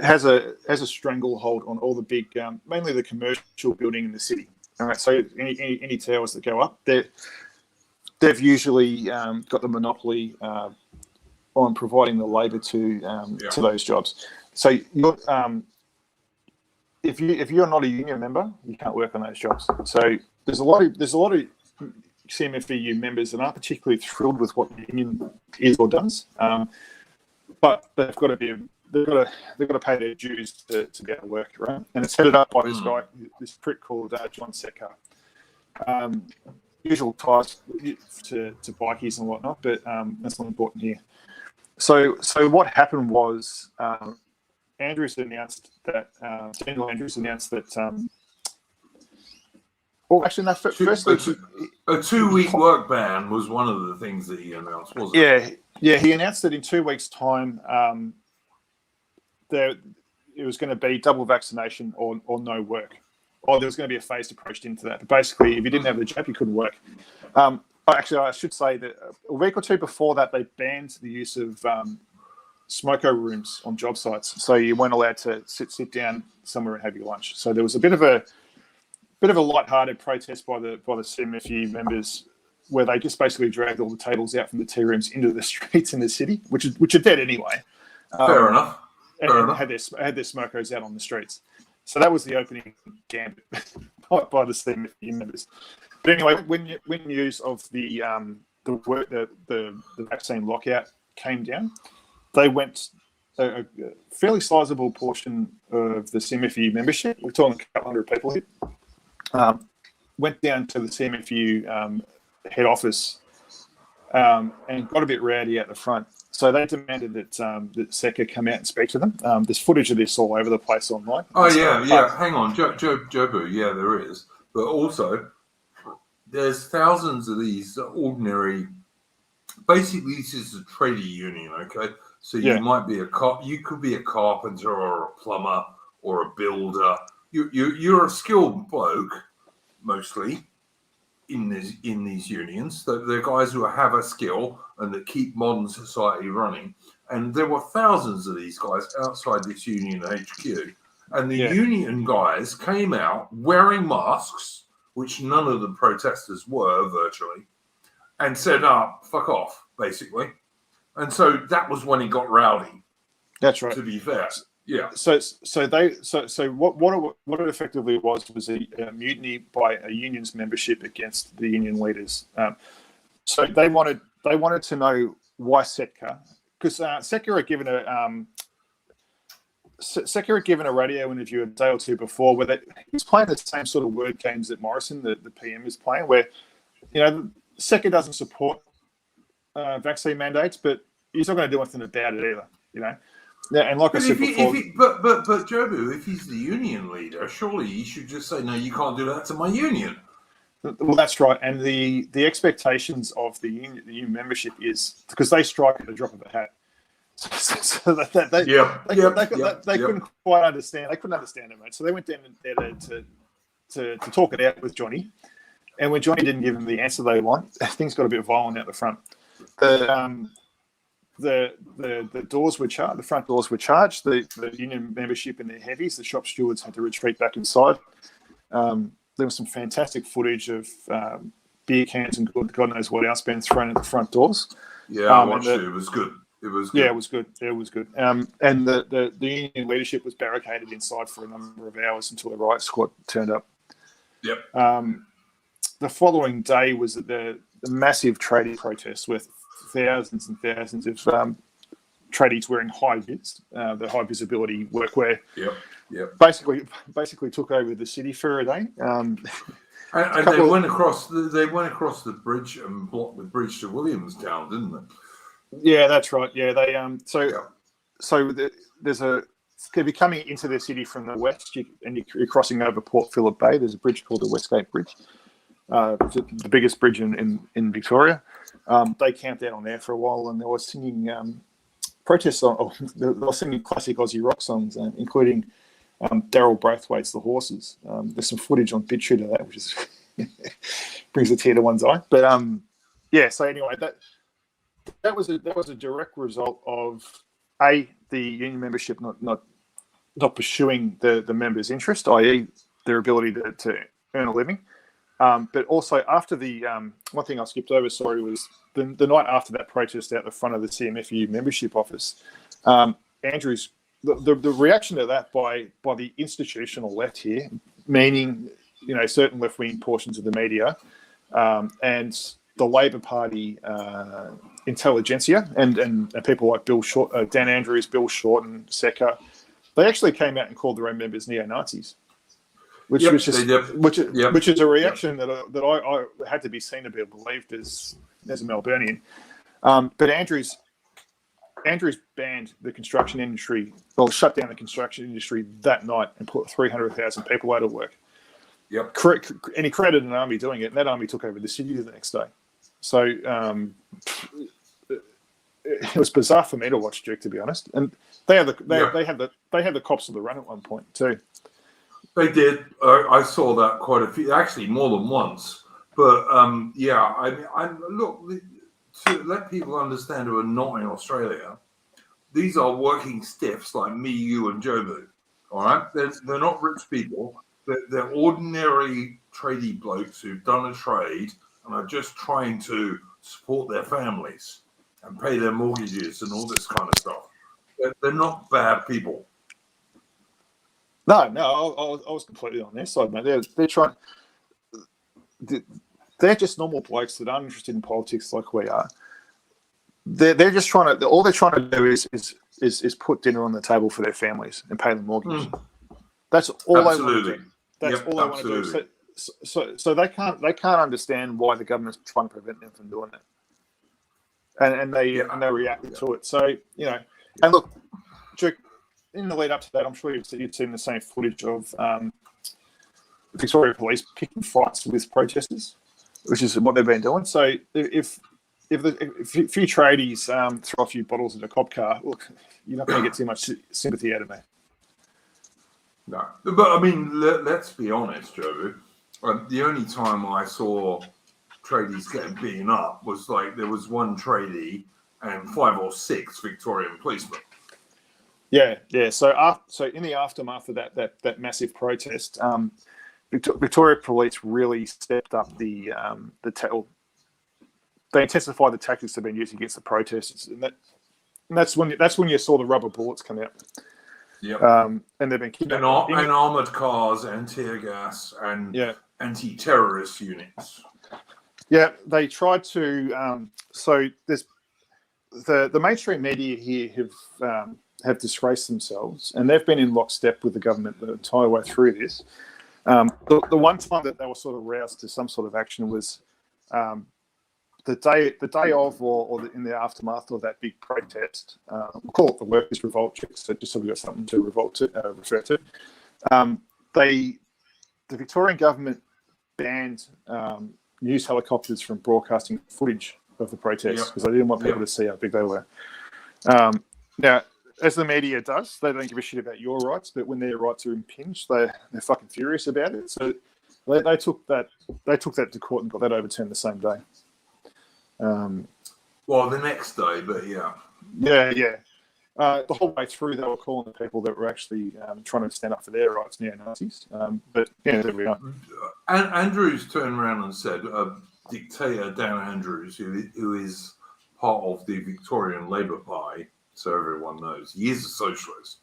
has a stranglehold on all the big, mainly the commercial building in the city. All right. So any towers that go up, they've usually got the monopoly on providing the labour to those jobs. So if you're not a union member, you can't work on those jobs. So there's a lot of CMFEU members that aren't particularly thrilled with what the union is or does, but they've got to pay their dues to be able to work, right? And it's headed up by this guy, this prick called John Secker. Usual ties to bikies and whatnot, but that's not important here. So what happened was Andrews announced that Daniel Andrews announced that. Firstly, a 2-week work ban was one of the things that he announced, wasn't it? Yeah. He announced that in 2 weeks' time, it was going to be double vaccination or no work, or there was going to be a phased approach into that. But basically, if you didn't have the jab, you couldn't work. Actually, I should say that a week or two before that, they banned the use of smoko rooms on job sites, so you weren't allowed to sit down somewhere and have your lunch. So there was a bit of a light-hearted protest by the CMFU members, where they just basically dragged all the tables out from the tea rooms into the streets in the city, which are dead anyway. Fair enough. And had their smokos out on the streets. So that was the opening gambit by the CMFU members. But anyway, when news of the vaccine lockout came down, they went a fairly sizable portion of the CMFU membership. We're talking a couple hundred people here. Went down to the CMFU head office and got a bit rowdy at the front. So they demanded that Secker come out and speak to them. There's footage of this all over the place online. Oh yeah. Hang on, Jobu. Yeah, there is. But also, there's thousands of these ordinary. Basically, this is a tradie union. Okay, so you might be you could be a carpenter or a plumber or a builder. You're a skilled bloke, mostly. In these unions, they're guys who have a skill and that keep modern society running. And there were thousands of these guys outside this union HQ. And the union guys came out wearing masks, which none of the protesters were virtually, and said, fuck off, basically. And so that was when it got rowdy. That's right. To be fair. Yeah. So what it effectively was a mutiny by a union's membership against the union leaders. So they wanted to know why Secker, because Secker had given a radio interview a day or two before where he was playing the same sort of word games that Morrison, the PM, is playing, where Secker doesn't support vaccine mandates, but he's not going to do anything about it either. Yeah, and like I said before, but Jobu, if he's the union leader, surely he should just say, "No, you can't do that to my union." Well, that's right. And the expectations of the union membership is because they strike at the drop of a hat. So they couldn't quite understand. They couldn't understand it, mate. So they went down there to talk it out with Johnny. And when Johnny didn't give them the answer they want, things got a bit violent out the front. The doors were charged. The front doors were charged. The union membership and their heavies, the shop stewards, had to retreat back inside. There was some fantastic footage of beer cans and God knows what else being thrown at the front doors. Yeah, I watched it. It was good. Yeah, it was good. And the union leadership was barricaded inside for a number of hours until the riot squad turned up. Yep. the following day was the massive tradie protests with thousands and thousands of tradies wearing high vis, the high visibility workwear. Yep. Basically took over the city for a day. And they went across the bridge and blocked the bridge to Williamstown, didn't they? Yeah, that's right. Yeah, they they'll be coming into the city from the west, and you're crossing over Port Phillip Bay. There's a bridge called the Westgate Bridge, the biggest bridge in Victoria. They camped out on there for a while, and they were singing protest songs. They were singing classic Aussie rock songs, including Daryl Braithwaite's "The Horses." There's some footage on BitChute of that, which is brings a tear to one's eye. But yeah. So anyway, that was a direct result of the union membership not pursuing the members' interest, i.e., their ability to earn a living. But also after the one thing I skipped over, was the night after that protest out the front of the CMFU membership office. Andrews, the reaction to that by the institutional left here, meaning certain left wing portions of the media, and the Labor Party intelligentsia and people like Dan Andrews, Bill Shorten, Secker, they actually came out and called their own members neo-Nazis, which is a reaction that I had to be seen to be believed as a Melburnian. But Andrews banned the construction industry, shut down the construction industry that night and put 300,000 people out of work. Yep. And he credited an army doing it, and that army took over the city the next day. So it was bizarre for me to watch, Duke, to be honest. And they had the cops on the run at one point too. They did. I saw that quite a few, actually more than once. But I look, to let people understand who are not in Australia, these are working stiffs like me, you, and Jobu. All right, they're not rich people. They're ordinary tradie blokes who've done a trade and are just trying to support their families and pay their mortgages and all this kind of stuff. They're not bad people. No, I was completely on their side, mate. They're trying. They're just normal blokes that aren't interested in politics like we are. They're just trying to. All they're trying to do is put dinner on the table for their families and pay the mortgage. That's all they want to do. That's all they want to do. So they can't understand why the government's trying to prevent them from doing it. And they reacted to it. So and look, Duke, in the lead up to that, I'm sure you've seen the same footage of Victoria Police picking fights with protesters, which is what they've been doing. So if few tradies throw a few bottles in a cop car, look, you're not going to get too much sympathy out of me. No, but I mean, let's be honest, Joe. The only time I saw tradies getting beaten up was like there was one tradie and 5 or 6 Victorian policemen. Yeah. So in the aftermath of that massive protest, Victoria Police really stepped up they intensified the tactics they've been using against the protesters, and that's when you saw the rubber bullets come out. Yep. And they've been and armored cars and tear gas and anti-terrorist units. Yeah, they tried to. So there's the mainstream media here have disgraced themselves, and they've been in lockstep with the government the entire way through this. The one time that they were sort of roused to some sort of action was the day of or in the aftermath of that big protest. We'll call it the workers' revolt, so just so we've got something to refer to. The Victorian government banned news helicopters from broadcasting footage of the protests because they didn't want people to see how big they were. Now, as the media does, they don't give a shit about your rights, but when their rights are impinged, they're fucking furious about it. So they took that to court and got that overturned the same day. Well, the next day, but yeah. The whole way through, they were calling the people that were actually trying to stand up for their rights neo-Nazis. But yeah, there we are. And Andrews turned around and said, Dictator Dan Andrews, who is part of the Victorian Labor Party, so everyone knows, he is a socialist.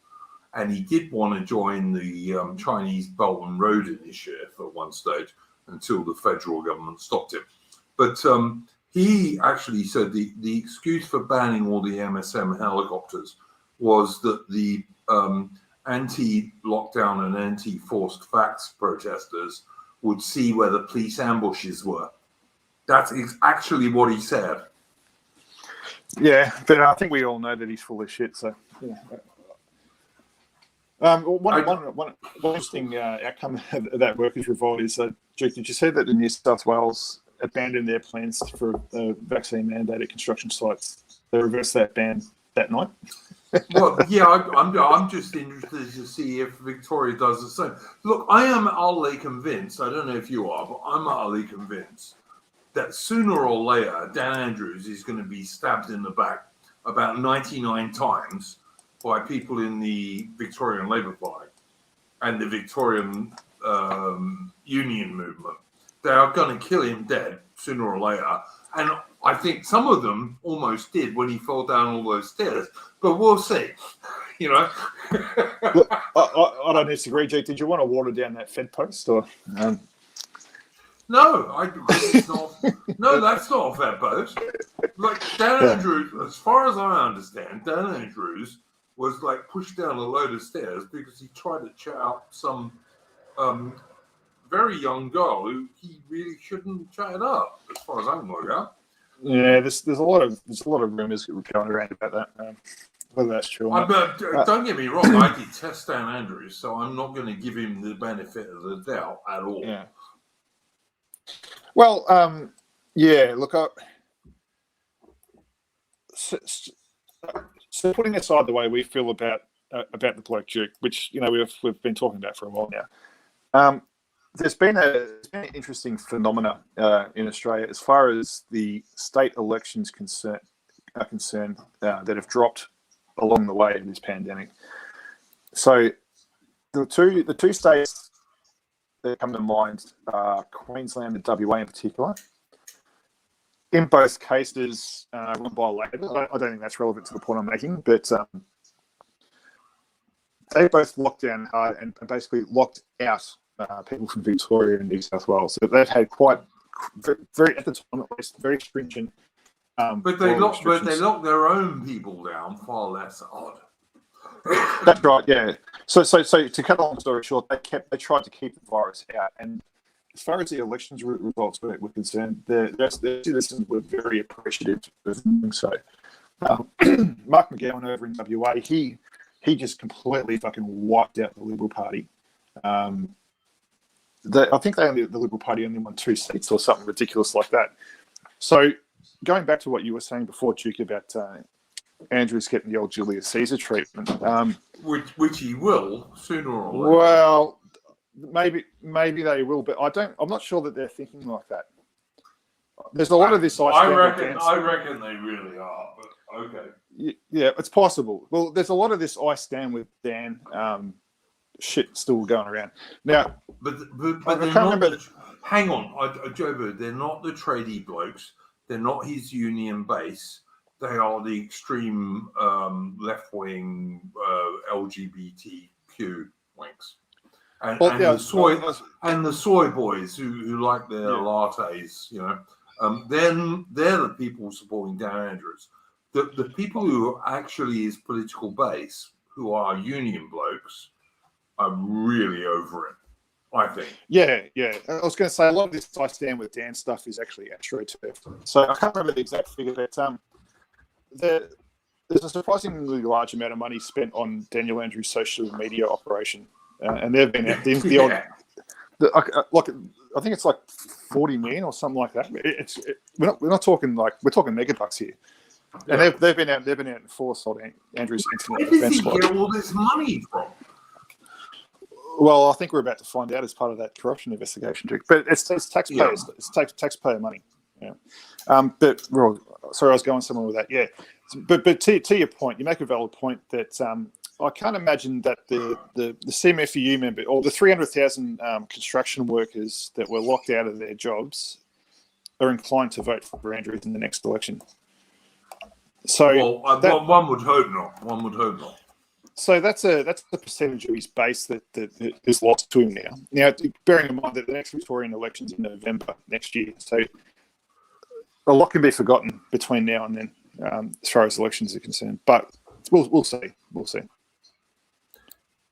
And he did want to join the Chinese Belt and Road Initiative at one stage, until the federal government stopped him. But he actually said the excuse for banning all the MSM helicopters was that the anti-lockdown and anti-forced facts protesters would see where the police ambushes were. That's actually what he said. Yeah, but I think we all know that he's full of shit. So, yeah. One interesting outcome of that workers' revolt is, Duke, did you see that the New South Wales abandoned their plans for vaccine mandate at construction sites? They reversed that ban that night. Well, yeah, I'm just interested to see if Victoria does the same. Look, I am utterly convinced, I don't know if you are, but I'm utterly convinced that sooner or later, Dan Andrews is going to be stabbed in the back about 99 times by people in the Victorian Labor Party and the Victorian union movement. They are going to kill him dead sooner or later. And I think some of them almost did when he fell down all those stairs. But we'll see, you know. Look, I don't disagree, Jake. Did you want to water down that Fed post? Or No, that's not a fair post. Like, Dan Andrews, as far as I understand, Dan Andrews was like pushed down a load of stairs because he tried to chat up some very young girl who he really shouldn't chat up, as far as I can work out. Yeah, there's a lot of rumours going around about that. Whether that's true or not. Don't get me wrong, I detest Dan Andrews, so I'm not going to give him the benefit of the doubt at all. Yeah. Well, yeah. Look, so putting aside the way we feel about the bloke Duke, which we've been talking about for a while now, there's been an interesting phenomena in Australia as far as the state elections are concerned that have dropped along the way of this pandemic. So the two states that come to mind are Queensland and WA in particular. In both cases, run by Labor. I don't think that's relevant to the point I'm making, but they both locked down hard and basically locked out people from Victoria and New South Wales. So they've had quite very at the time at least very stringent. But they locked their own people down, far less odd. That's right, yeah. So to cut a long story short, they tried to keep the virus out, and as far as the elections results were concerned, the citizens were very appreciative of doing so. Mark McGowan over in WA, he just completely fucking wiped out the Liberal Party. I think the Liberal Party only won 2 seats or something ridiculous like that. So going back to what you were saying before, Duke, about Andrews getting the old Julius Caesar treatment, which he will sooner or later. Well, maybe they will, but I'm not sure that they're thinking like that. There's a lot of this. I reckon they really are. But okay. Yeah, it's possible. Well, there's a lot of this. I stand with Dan. Shit still going around now. But I can't remember. Hang on, Jobo. They're not the tradie blokes. They're not his union base. They are the extreme left-wing LGBTQ wings, and the soy boys who like their lattes. They're the people supporting Dan Andrews. The people who actually his political base, who are union blokes, are really over it, I think. Yeah. I was going to say a lot of this I stand with Dan stuff is actually AstroTurf. So I can't remember the exact figure, but there's a surprisingly large amount of money spent on Daniel Andrews' social media operation, and they've been out I think it's like 40 million or something like that. We're not talking we're talking megabucks here. And they've been out in force on Andrews' internet defense. Where does he get all this money from? Well, I think we're about to find out as part of that corruption investigation, Duke. But it's taxpayers. Yeah. It's taxpayer money. Yeah. But sorry, I was going somewhere with that. Yeah. But to your point, you make a valid point that I can't imagine that the CMFU member or the 300,000 construction workers that were locked out of their jobs are inclined to vote for Andrews in the next election. So one would hope not. One would hope not. So that's the percentage of his base that is lost to him now. Now, bearing in mind that the next Victorian election's in November next year, so a lot can be forgotten between now and then, as far as elections are concerned. But we'll see. We'll see.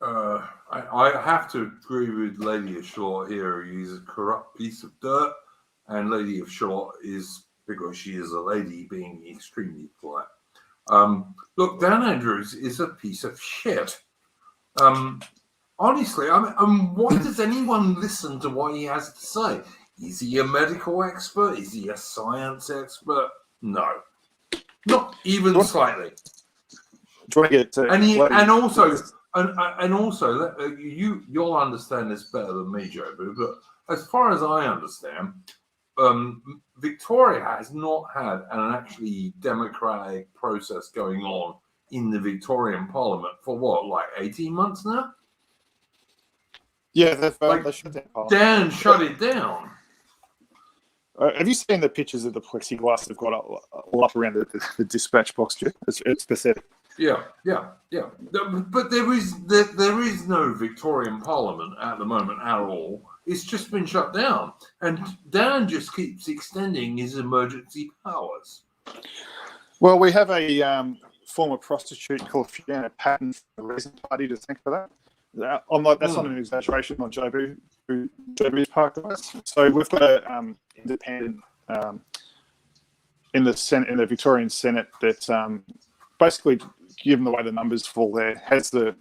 I have to agree with Lady of Shalott here. He's a corrupt piece of dirt, and Lady of Shalott is, because she is a lady, being extremely polite. Look, Dan Andrews is a piece of shit. Honestly, why does anyone listen to what he has to say? Is he a medical expert? Is he a science expert? No, not even slightly. Do you want to get to and also, you'll understand this better than me, Joe. But as far as I understand, Victoria has not had an actually democratic process going on in the Victorian Parliament for what, like 18 months now? Yeah, they shut down Parliament. Dan shut it down. Have you seen the pictures of the plexiglass they've got all up around the dispatch box? It's pathetic. Yeah. But there is no Victorian Parliament at the moment at all. It's just been shut down, and Dan just keeps extending his emergency powers. Well, we have a former prostitute called Fiona Patton from the Reason Party to thank for that. That's not an exaggeration on Jobu's part, guys. So we've got an independent in the Senate, in the Victorian Senate, that basically, given the way the numbers fall there, has the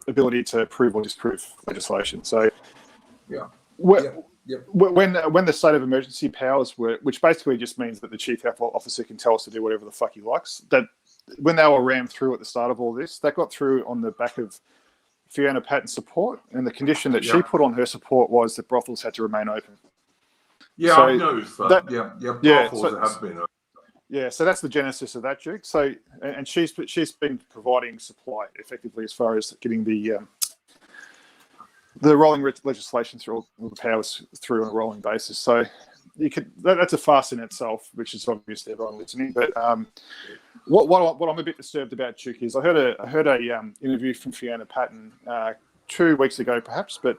ability to approve or disapprove legislation. So, when the state of emergency powers were, which basically just means that the chief health officer can tell us to do whatever the fuck he likes, that when they were rammed through at the start of all this, that got through on the back of Fiona Patton's support, and the condition that she put on her support was that brothels had to remain open. Yeah, so I noticed that. Brothels have been open. Yeah, so that's the genesis of that, Duke. So, and she's been providing supply effectively as far as getting the rolling legislation through, all the powers through on a rolling basis. So that's a farce in itself, which is obvious to everyone listening. But what I'm a bit disturbed about, Duke, is I heard a interview from Fiona Patton 2 weeks ago, perhaps, but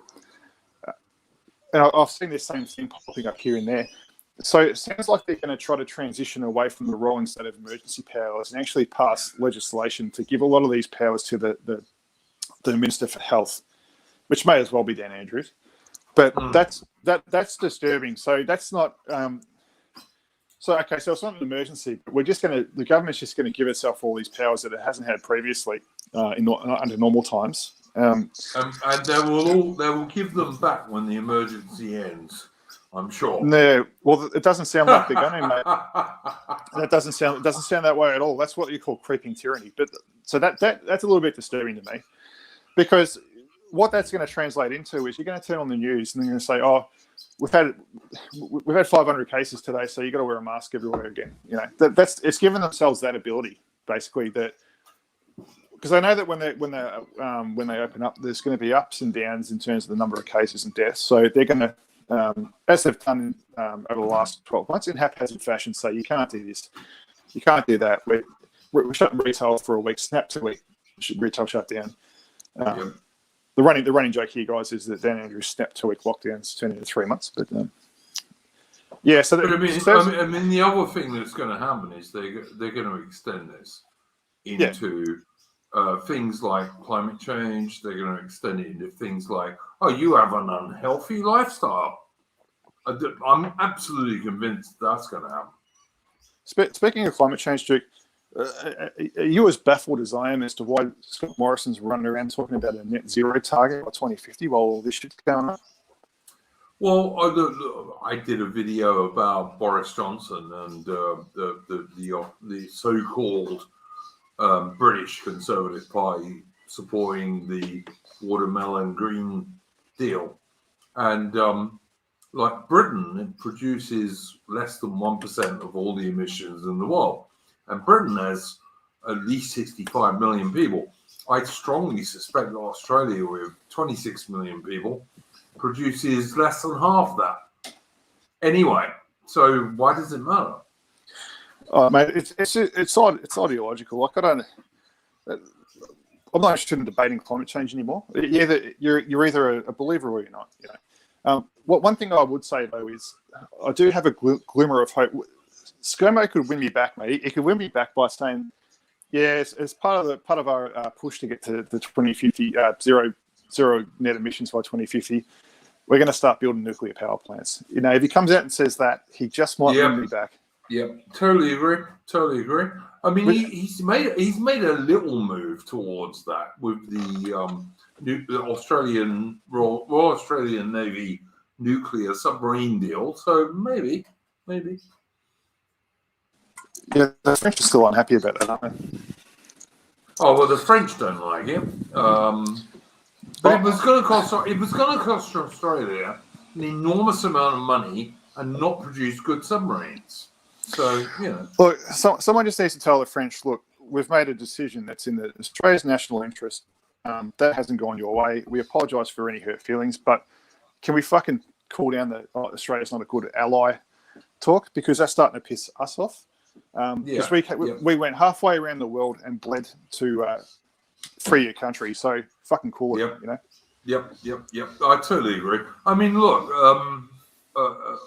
and I've seen this same thing popping up here and there. So it sounds like they're going to try to transition away from the rolling state of emergency powers and actually pass legislation to give a lot of these powers to the Minister for Health, which may as well be Dan Andrews. But that's disturbing. So that's not. So it's not an emergency, but the government's just going to give itself all these powers that it hasn't had previously under normal times. And they will give them back when the emergency ends, I'm sure. No, well, it doesn't sound like they're going to, mate. It doesn't sound that way at all. That's what you call creeping tyranny. But so that's a little bit disturbing to me, because what that's going to translate into is you're going to turn on the news and they're going to say, "Oh, we've had 500 cases today, so you got to wear a mask everywhere again." You know, it's given themselves that ability, basically, that. Because I know that when they open up, there's going to be ups and downs in terms of the number of cases and deaths. So they're going to, as they've done over the last 12 months, in haphazard fashion, say you can't do this, you can't do that. We're shutting retail for a week, snap to a week, retail shut down. The running joke here, guys, is that Dan Andrews snapped 2 week lockdowns turned into 3 months. But yeah, so I mean, the other thing that's going to happen is they're going to extend this into. Things like climate change. They're going to extend it into things like, oh, you have an unhealthy lifestyle. I'm absolutely convinced that's going to happen. Speaking of climate change, Duke, are you as baffled as I am as to why Scott Morrison's running around talking about a net zero target by 2050 while all this shit's going on? Well, I did a video about Boris Johnson and the so-called British Conservative Party supporting the watermelon green deal, and like Britain, it produces less than 1% of all the emissions in the world, and Britain has at least 65 million people. I strongly suspect that Australia, with 26 million people, produces less than half that. Anyway, so why does it matter? Oh, mate, it's ideological. Like, I'm not interested in debating climate change anymore. You're either a believer or you're not. You know. One thing I would say though is I do have a glimmer of hope. ScoMo could win me back, mate. He could win me back by saying, yeah, as part of our push to get to the 2050 zero net emissions by 2050, we're going to start building nuclear power plants. You know, if he comes out and says that, he just might win me back. Yep, totally agree. I mean, he's made a little move towards that with the Australian Royal Australian Navy nuclear submarine deal. So maybe. Yeah, the French are still unhappy about that, aren't they? Oh well, the French don't like it. But it was going to cost Australia an enormous amount of money and not produce good submarines. So, you know. Look, someone just needs to tell the French, look, we've made a decision that's in Australia's national interest. That hasn't gone your way. We apologise for any hurt feelings, but can we fucking cool down the Australia's not a good ally talk? Because that's starting to piss us off. Because we went halfway around the world and bled to free your country. So fucking cool it, you know? Yep. I totally agree. I mean, look,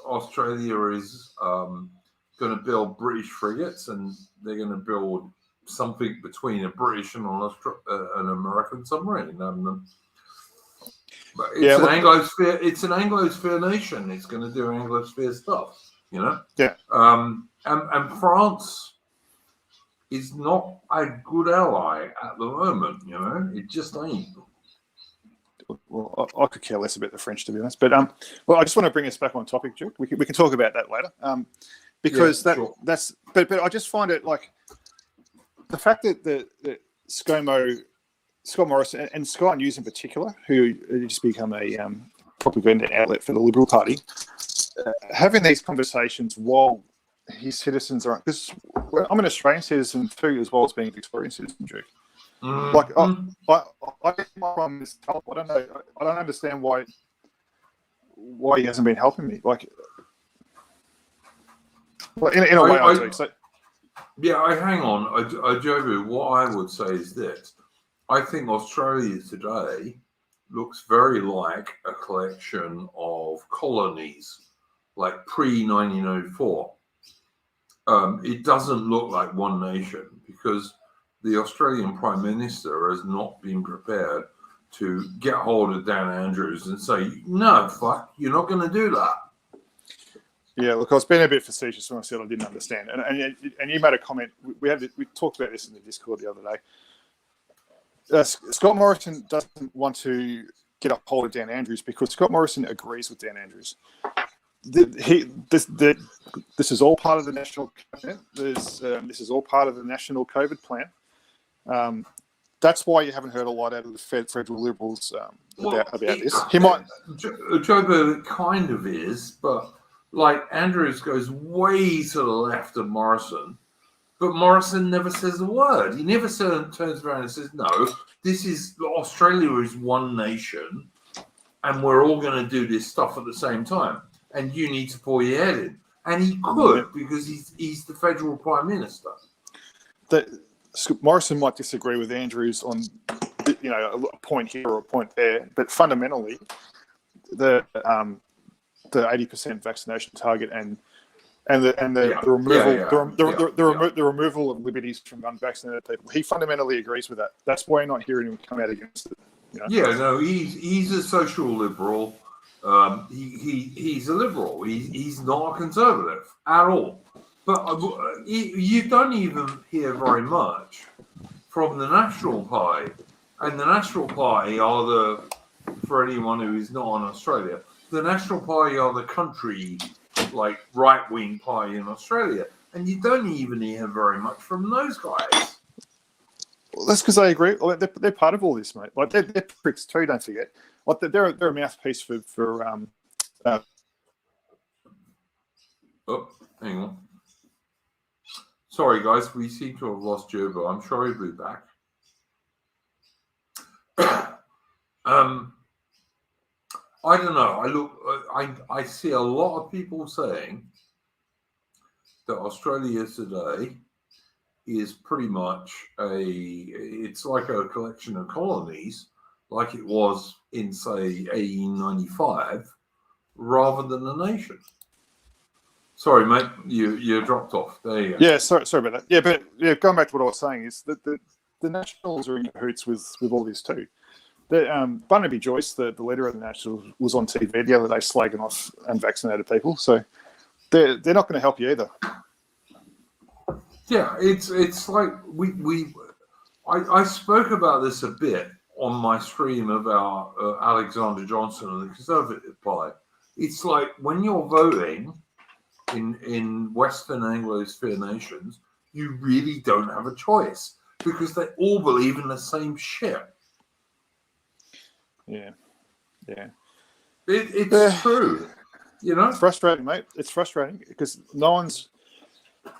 Australia is going to build British frigates, and they're going to build something between a British and an American submarine. But it's an Anglosphere nation. It's going to do Anglosphere stuff, you know. Yeah. And France is not a good ally at the moment, you know. It just ain't. Well, I could care less about the French, to be honest. But well, I just want to bring us back on topic, Duke. We can talk about that later. Because that's. But I just find it like the fact that Scott Morrison and Sky News in particular, who just become a propaganda outlet for the Liberal Party, having these conversations while his citizens are, because I'm an Australian citizen too, as well as being a Victorian citizen, Duke. Like I get my problem is I don't know. I don't understand why he hasn't been helping me. Like in a way, I do. So hang on, Jobu. What I would say is this: I think Australia today looks very like a collection of colonies, like pre-1904. It doesn't look like one nation because the Australian Prime Minister has not been prepared to get hold of Dan Andrews and say, no, fuck, you're not going to do that. Yeah, look, I was being a bit facetious when I said I didn't understand. And you made a comment. We talked about this in the Discord the other day. Scott Morrison doesn't want to get a hold of Dan Andrews because Scott Morrison agrees with Dan Andrews. This is all part of the national cabinet. This is all part of the national COVID plan. That's why you haven't heard a lot out of the federal Liberals about this. He might. Jobo kind of is, but like Andrews goes way to the left of Morrison, but Morrison never says a word. He never turns around and says, no, this is Australia is one nation and we're all going to do this stuff at the same time. And you need to pull your head in. And he could because he's the federal prime minister. Morrison might disagree with Andrews on, a point here or a point there, but fundamentally, the 80% vaccination target and the removal of liberties from unvaccinated people, he fundamentally agrees with that. That's why you're not hearing him come out against it. You know? Yeah, no, he's a social liberal. He's a liberal. He's not a conservative at all. But you don't even hear very much from the National Party. And the National Party are for anyone who is not in Australia, the National Party are the country, like, right-wing party in Australia. And you don't even hear very much from those guys. Well, that's because I agree. Well, they're part of all this, mate. Like, they're pricks too, don't forget. Like, they're a mouthpiece for Oh, hang on. Sorry, guys, we seem to have lost Gerbo. I'm sure he'll be back. I don't know. I see a lot of people saying that Australia today is pretty much it's like a collection of colonies, like it was in, say, 1895, rather than a nation. Sorry, mate, you dropped off. There you go. Yeah, sorry about that. Yeah, but going back to what I was saying is that the Nationals are in cahoots with all this too. Barnaby Joyce, the leader of the Nationals, was on TV the other day slagging off unvaccinated people. So they're not going to help you either. Yeah, it's like I spoke about this a bit on my stream about Alexander Johnson and the Conservative Party. It's like when you're voting in Western Anglosphere nations, you really don't have a choice because they all believe in the same shit. Yeah. It's true. It's frustrating, mate. It's frustrating because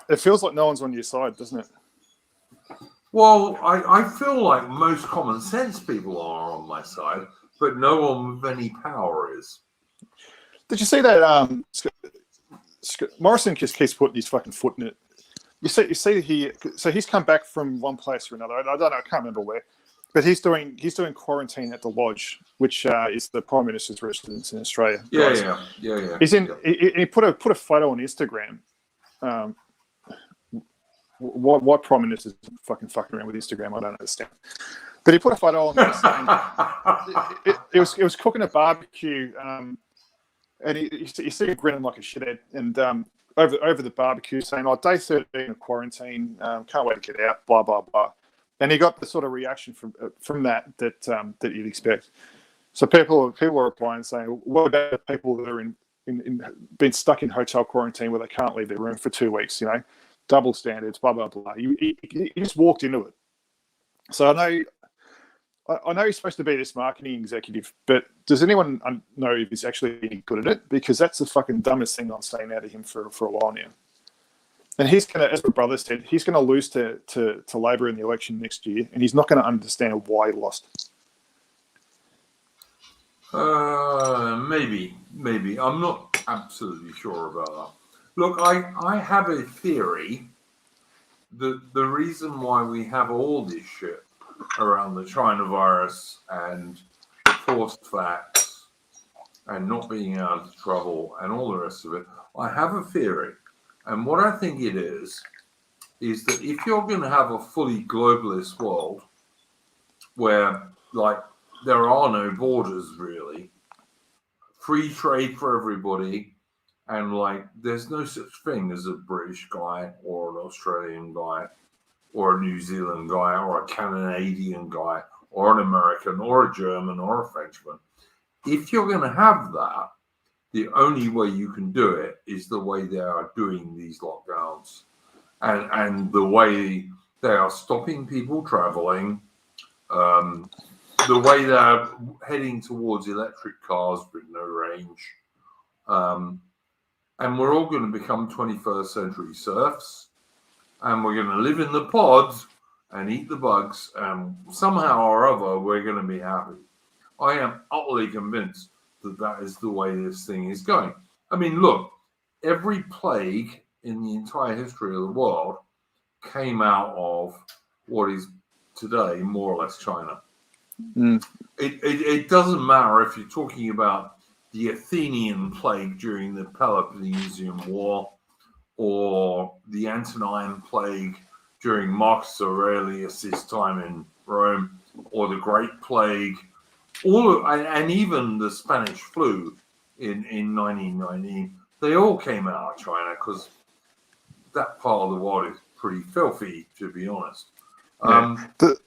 it feels like no one's on your side, doesn't it? Well, I feel like most common sense people are on my side, but no one with any power is. Did you see that? Morrison just keeps putting his fucking foot in it. You see, he's come back from one place or another. I don't know. I can't remember where, but he's doing quarantine at the Lodge, which is the Prime Minister's residence in Australia. Yeah. He's in. Yeah. He put a photo on Instagram. What Prime Minister's fucking fucking around with Instagram? I don't understand. But he put a photo on there saying it was cooking a barbecue, and you see him grinning like a shithead, and over the barbecue saying, "Oh, day 13 of quarantine, can't wait to get out." Blah blah blah, and he got the sort of reaction from that you'd expect. So people are replying saying, "What about the people that are been stuck in hotel quarantine where they can't leave their room for 2 weeks? Double standards, blah blah blah." He just walked into it. So I know he's supposed to be this marketing executive, but does anyone know if he's actually any good at it? Because that's the fucking dumbest thing I'm saying out of him for a while now. And he's gonna, as my brother said, he's gonna lose to Labor in the election next year, and he's not going to understand why he lost. Maybe. I'm not absolutely sure about that. Look, I have a theory that the reason why we have all this shit around the China virus and forced vax and not being able to travel and all the rest of it, I have a theory. And what I think it is that if you're going to have a fully globalist world where, like, there are no borders really, free trade for everybody, and like there's no such thing as a British guy or an Australian guy or a New Zealand guy or a Canadian guy or an American or a German or a Frenchman. If you're going to have that, the only way you can do it is the way they are doing these lockdowns and the way they are stopping people traveling, the way they're heading towards electric cars with no range. And we're all going to become 21st century serfs, and we're going to live in the pods and eat the bugs, and somehow or other we're going to be happy. I am utterly convinced that is the way this thing is going. I mean, look, every plague in the entire history of the world came out of what is today more or less China. It doesn't matter if you're talking about the Athenian plague during the Peloponnesian War, or the Antonine plague during Marcus Aurelius's time in Rome, or the Great Plague, and even the Spanish flu in 1919. They all came out of China because that part of the world is pretty filthy, to be honest. But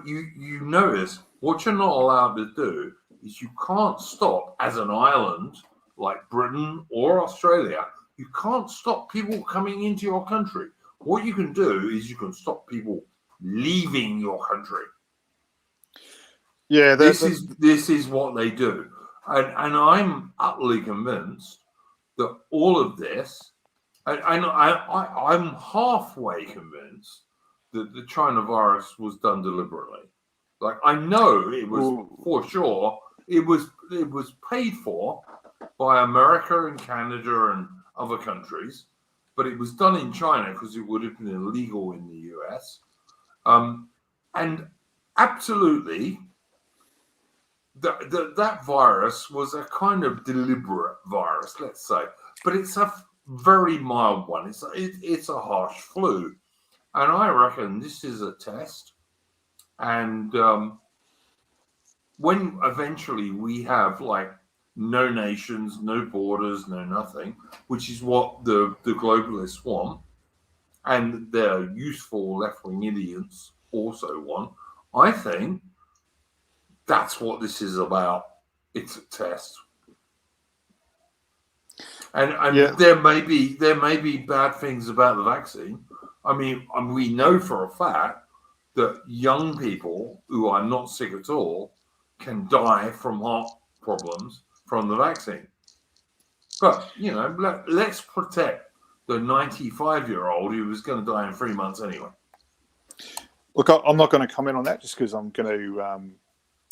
you notice what you're not allowed to do is you can't stop, as an island like Britain or Australia, you can't stop people coming into your country. What you can do is you can stop people leaving your country. Yeah, this is what they do, and I'm utterly convinced that all of this, and I'm halfway convinced that the China virus was done deliberately. Like, I know it was for sure. It was paid for by America and Canada and other countries, but it was done in China because it would have been illegal in the US. And absolutely, that virus was a kind of deliberate virus, let's say, but it's a very mild one. It's a harsh flu. And I reckon this is a test. And when eventually we have like no nations, no borders, no nothing, which is what the globalists want, and their useful left-wing idiots also want, I think that's what this is about. It's a test. And there may be bad things about the vaccine. I mean, we know for a fact that young people who are not sick at all can die from heart problems from the vaccine. But, let's protect the 95-year-old who was going to die in 3 months anyway. Look, I'm not going to comment on that just because I'm going to.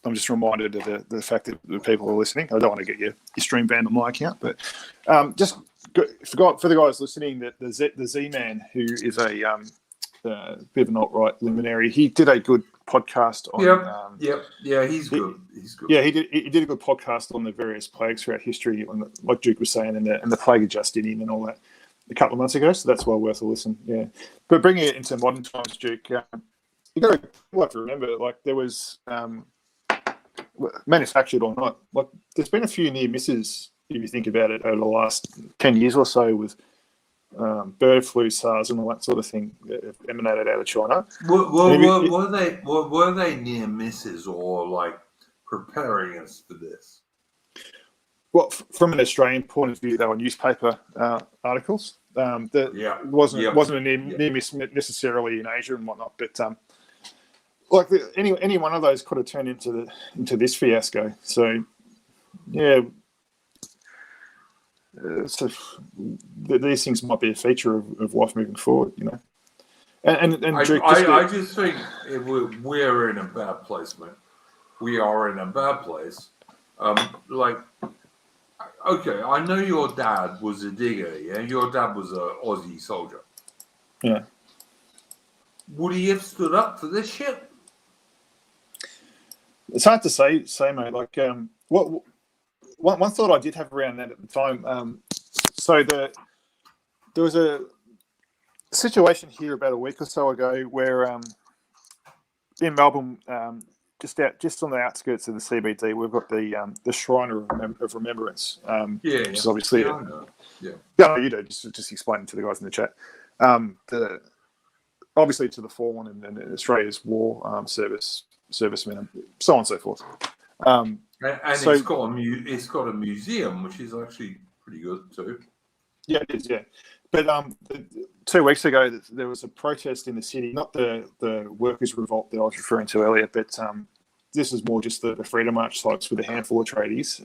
I'm just reminded of the fact that the people are listening. I don't want to get your stream banned on my account, but just for the guys listening, that the Z-Man, who is a bit of an alt-right luminary, he did a good podcast on. He's good. He's good. Yeah, he did a good podcast on the various plagues throughout history, like Duke was saying, and the plague of Justinian and all that a couple of months ago. So that's well worth a listen. Yeah, but bringing it into modern times, Duke, you have to remember, like there was. Manufactured or not, like there's been a few near misses if you think about it over the last 10 years or so with bird flu, SARS, and all that sort of thing that have emanated out of China. Were they near misses or like preparing us for this? Well, from an Australian point of view, they were newspaper articles. Wasn't a near miss necessarily in Asia and whatnot, but. Like any one of those could have turned into this fiasco. So, yeah, these things might be a feature of life moving forward, And I just think we're in a bad place, man. We are in a bad place. Okay, I know your dad was a digger. Yeah, your dad was an Aussie soldier. Yeah. Would he have stood up for this shit? It's hard to say, mate. Like, one thought I did have around that at the time. So there was a situation here about a week or so ago where in Melbourne, just on the outskirts of the CBD, we've got the Shrine of Remembrance. Which is obviously you do just explain to the guys in the chat. Obviously to the fallen and Australia's war servicemen and so on and so forth. It's got a museum, which is actually pretty good too. Yeah, it is. Yeah, but 2 weeks ago there was a protest in the city, not the workers' revolt that I was referring to earlier, but this is more just the Freedom March types with a handful of tradies.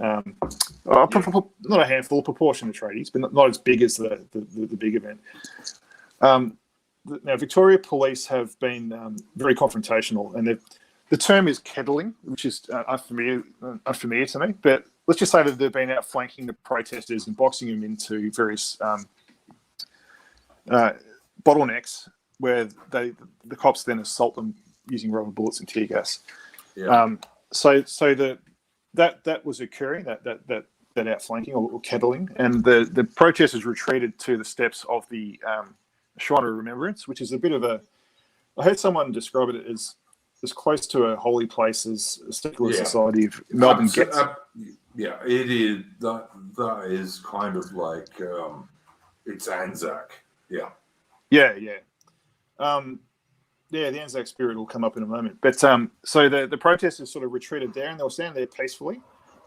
Not a handful, a proportion of tradies, but not as big as the big event. Now, Victoria Police have been very confrontational, and the term is kettling, which is unfamiliar to me. But let's just say that they've been outflanking the protesters and boxing them into various bottlenecks, where the cops then assault them using rubber bullets and tear gas. Yeah. So that was occurring, that outflanking or kettling, and the protesters retreated to the steps of the Shrine of Remembrance, which is a bit of a. I heard someone describe it as close to a holy place as a secular society of Melbourne gets. It is. That is kind of like it's Anzac. Yeah. The Anzac spirit will come up in a moment. But so the protesters sort of retreated there, and they were standing there peacefully.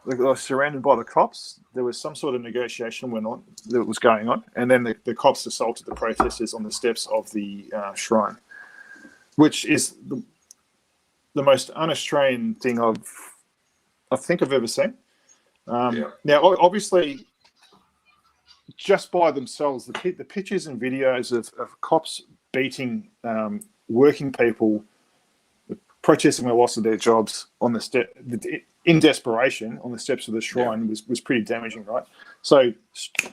They were surrounded by the cops. There was some sort of negotiation that was going on, and then the cops assaulted the protesters on the steps of the shrine, which is the most un-Australian thing I think I've ever seen. Now, obviously, just by themselves, the pictures and videos of cops beating working people, protesting the loss of their jobs on the step in desperation on the steps of the shrine was pretty damaging, right? So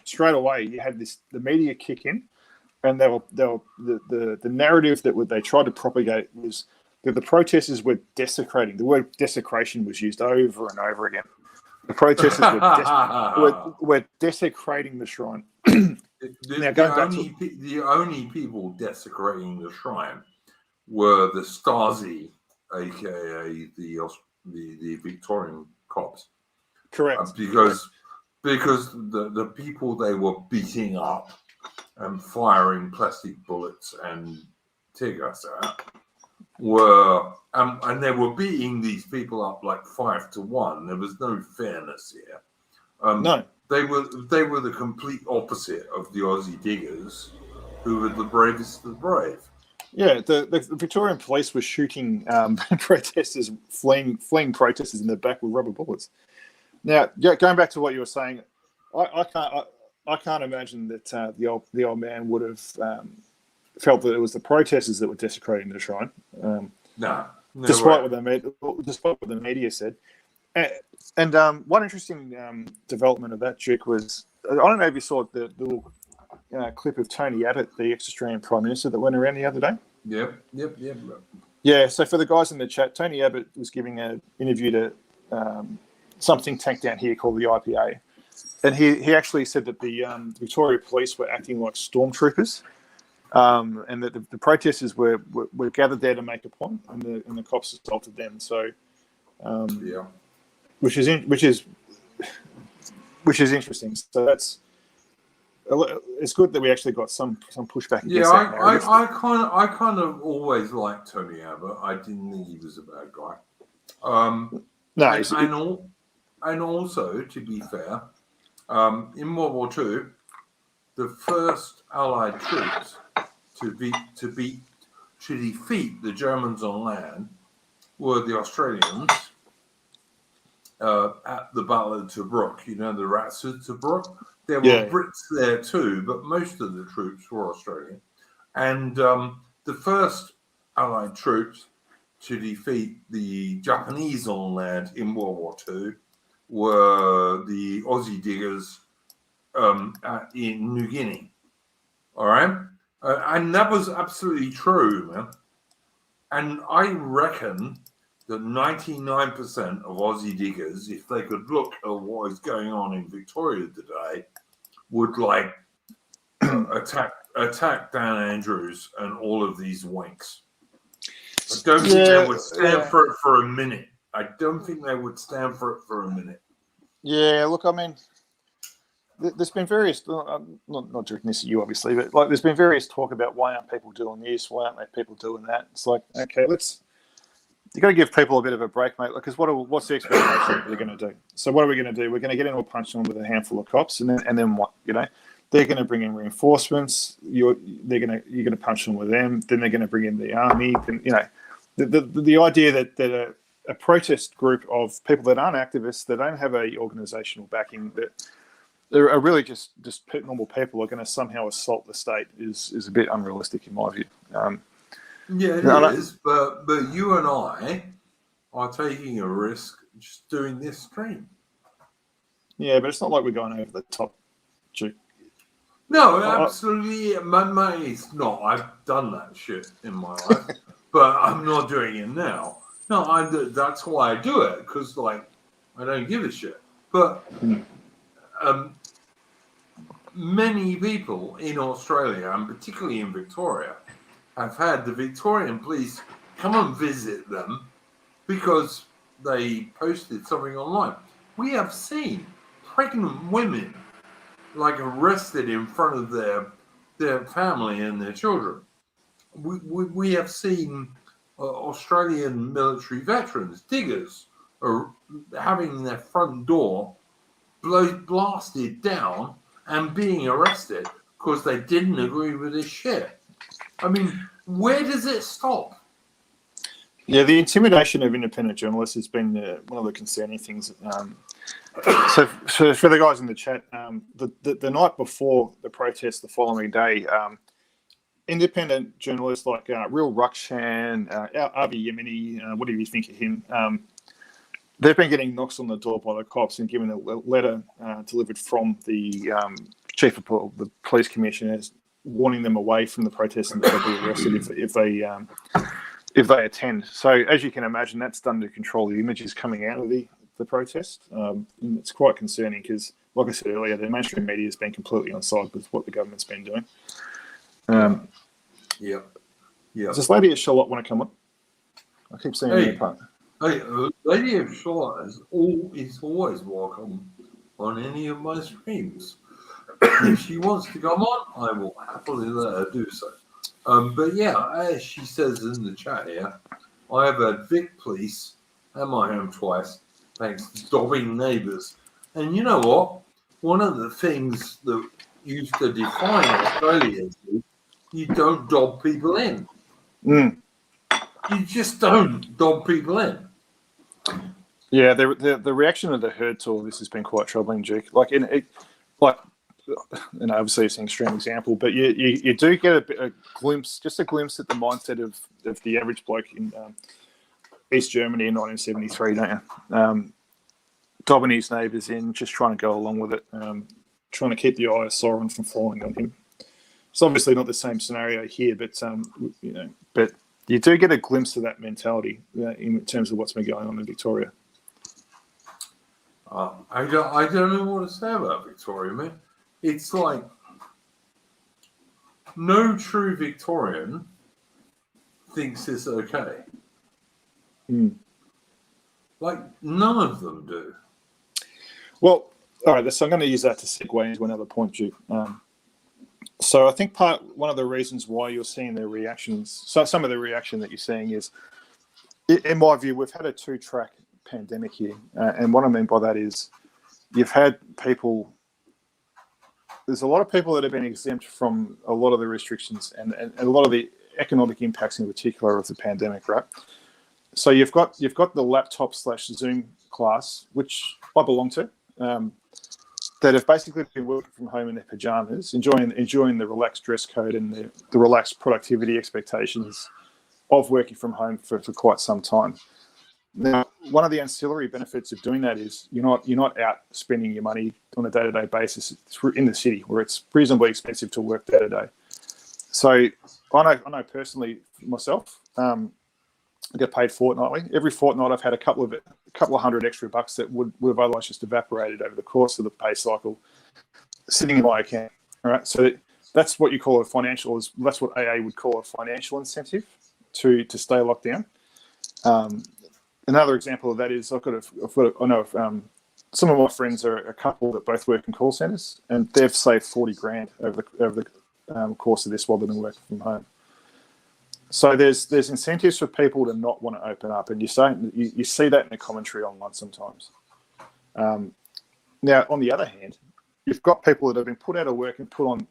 straight away, you had the media kick in, and the narrative that they tried to propagate was that the protesters were desecrating. The word desecration was used over and over again. The protesters were desecrating the shrine. Now, the only people desecrating the shrine were the Stasi, aka the Victorian cops. Correct. Because the people they were beating up and firing plastic bullets and tear gas at were, and they were beating these people up like 5-1. There was no fairness here. No. They were the complete opposite of the Aussie diggers, who were the bravest of the brave. Yeah, the Victorian police were shooting protesters, fleeing protesters in the back with rubber bullets. Now, going back to what you were saying, I can't imagine that the old man would have felt that it was the protesters that were desecrating the shrine. No, despite what the media said. And one interesting development of that, Duke, was, I don't know if you saw the little clip of Tony Abbott, the ex-Australian Prime Minister, that went around the other day. Yep. Yeah, so for the guys in the chat, Tony Abbott was giving an interview to some think tank down here called the IPA. And he actually said that the Victoria Police were acting like stormtroopers, and that the protesters were gathered there to make a point, and the cops assaulted them. So, which is interesting. So it's good that we actually got some pushback. Yeah, I kind of always liked Tony Abbott. I didn't think he was a bad guy. And also, to be fair, in World War II, the first Allied troops to defeat the Germans on land were the Australians at the Battle of Tobruk. You know, the Rats of Tobruk. There were Brits there too, but most of the troops were Australian. And the first Allied troops to defeat the Japanese on land in World War II were the Aussie diggers in New Guinea. All right? And that was absolutely true, man. And I reckon that 99% of Aussie diggers, if they could look at what is going on in Victoria today, would like attack Dan Andrews and all of these wanks. I don't think they would stand for it for a minute. I don't think they would stand for it for a minute. Yeah, look, I mean, there's been various, not directing this at you, obviously, but like there's been various talk about why aren't people doing this, why aren't people doing that? It's like, okay, you got to give people a bit of a break, mate, because what's the expectation we're going to do? So what are we going to do? We're going to get into a punch on with a handful of cops, and then what? You know, they're going to bring in reinforcements. You're going to punch them with them. Then they're going to bring in the army. Then, you know, the idea that a protest group of people that aren't activists, that don't have a organisational backing, that are really just normal people, are going to somehow assault the state is a bit unrealistic in my view. Yeah, it is. But you and I are taking a risk just doing this stream. Yeah, but it's not like we're going over the top. No, absolutely. Mate, it's not. I've done that shit in my life, but I'm not doing it now. No, that's why I do it, because like I don't give a shit. But many people in Australia, and particularly in Victoria, have had the Victorian police come and visit them because they posted something online. We have seen pregnant women like arrested in front of their family and their children. We have seen Australian military veterans, diggers, are having their front door blasted down and being arrested because they didn't agree with this shit. I mean, where does it stop? Yeah, the intimidation of independent journalists has been one of the concerning things. So for the guys in the chat, the night before the protest, the following day, independent journalists like Real Rukshan, Avi Yemeni, what do you think of him? They've been getting knocks on the door by the cops and given a letter delivered from the chief of the police commissioner warning them away from the protests and they'll be arrested if they attend. So as you can imagine, that's done to control the images coming out of the protest. And it's quite concerning because, like I said earlier, the mainstream media has been completely on side with what the government's been doing. Yeah. Does this lady at Charlotte want to come on? I keep seeing her part. Hey, Lady of Charlotte is always welcome on any of my streams. If she wants to come on, I will happily let her do so. But yeah, as she says in the chat here, I have had Vic Police at my home twice, thanks to dobbing neighbours. And you know what? One of the things that used to define Australia is you don't dob people in. You just don't dob people in. Yeah, the reaction of the herd to all this has been quite troubling, Duke. Obviously it's an extreme example, but you do get a glimpse at the mindset of the average bloke in East Germany in 1973, don't you? Dobbing his neighbours in, just trying to go along with it, trying to keep the eye of Sauron from falling on him. It's obviously not the same scenario here, but but you do get a glimpse of that mentality in terms of what's been going on in Victoria. I don't know what to say about Victoria, man. It's like no true Victorian thinks it's okay. Like none of them do. Well, all right. So I'm going to use that to segue into another point, Duke. So I think one of the reasons why you're seeing their reactions, so some of the reaction that you're seeing is, in my view, we've had a two-track pandemic here, and what I mean by that is you've had people. There's a lot of people that have been exempt from a lot of the restrictions and a lot of the economic impacts in particular of the pandemic, right? So you've got the laptop/Zoom class, which I belong to, that have basically been working from home in their pajamas, enjoying the relaxed dress code and the relaxed productivity expectations of working from home for quite some time. Now, one of the ancillary benefits of doing that is you're not out spending your money on a day-to-day basis in the city where it's reasonably expensive to work day-to-day. So I know personally myself, I get paid fortnightly. Every fortnight I've had a couple of hundred extra bucks that would have otherwise just evaporated over the course of the pay cycle sitting in my account. All right, so that's what you call that's what AA would call a financial incentive to stay locked down. Another example of that is I know some of my friends are a couple that both work in call centres, and they've saved 40 grand over the course of this while they've been working from home. So there's incentives for people to not want to open up, and you see that in the commentary online sometimes. Now, on the other hand, you've got people that have been put out of work and put on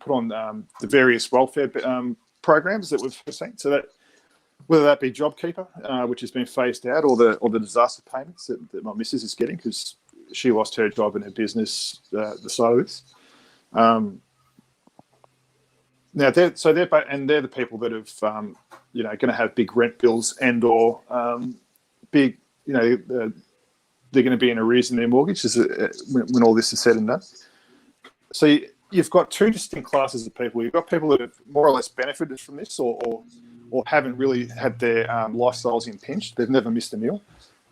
the various welfare programs that we've seen. So that whether that be JobKeeper, which has been phased out, or the disaster payments that my missus is getting because she lost her job and her business the side of this. Now they're the people that have going to have big rent bills and or big they're going to be in arrears in their mortgage when all this is said and done. So you've got two distinct classes of people. You've got people that have more or less benefited from this or haven't really had their lifestyles impinged. They've never missed a meal.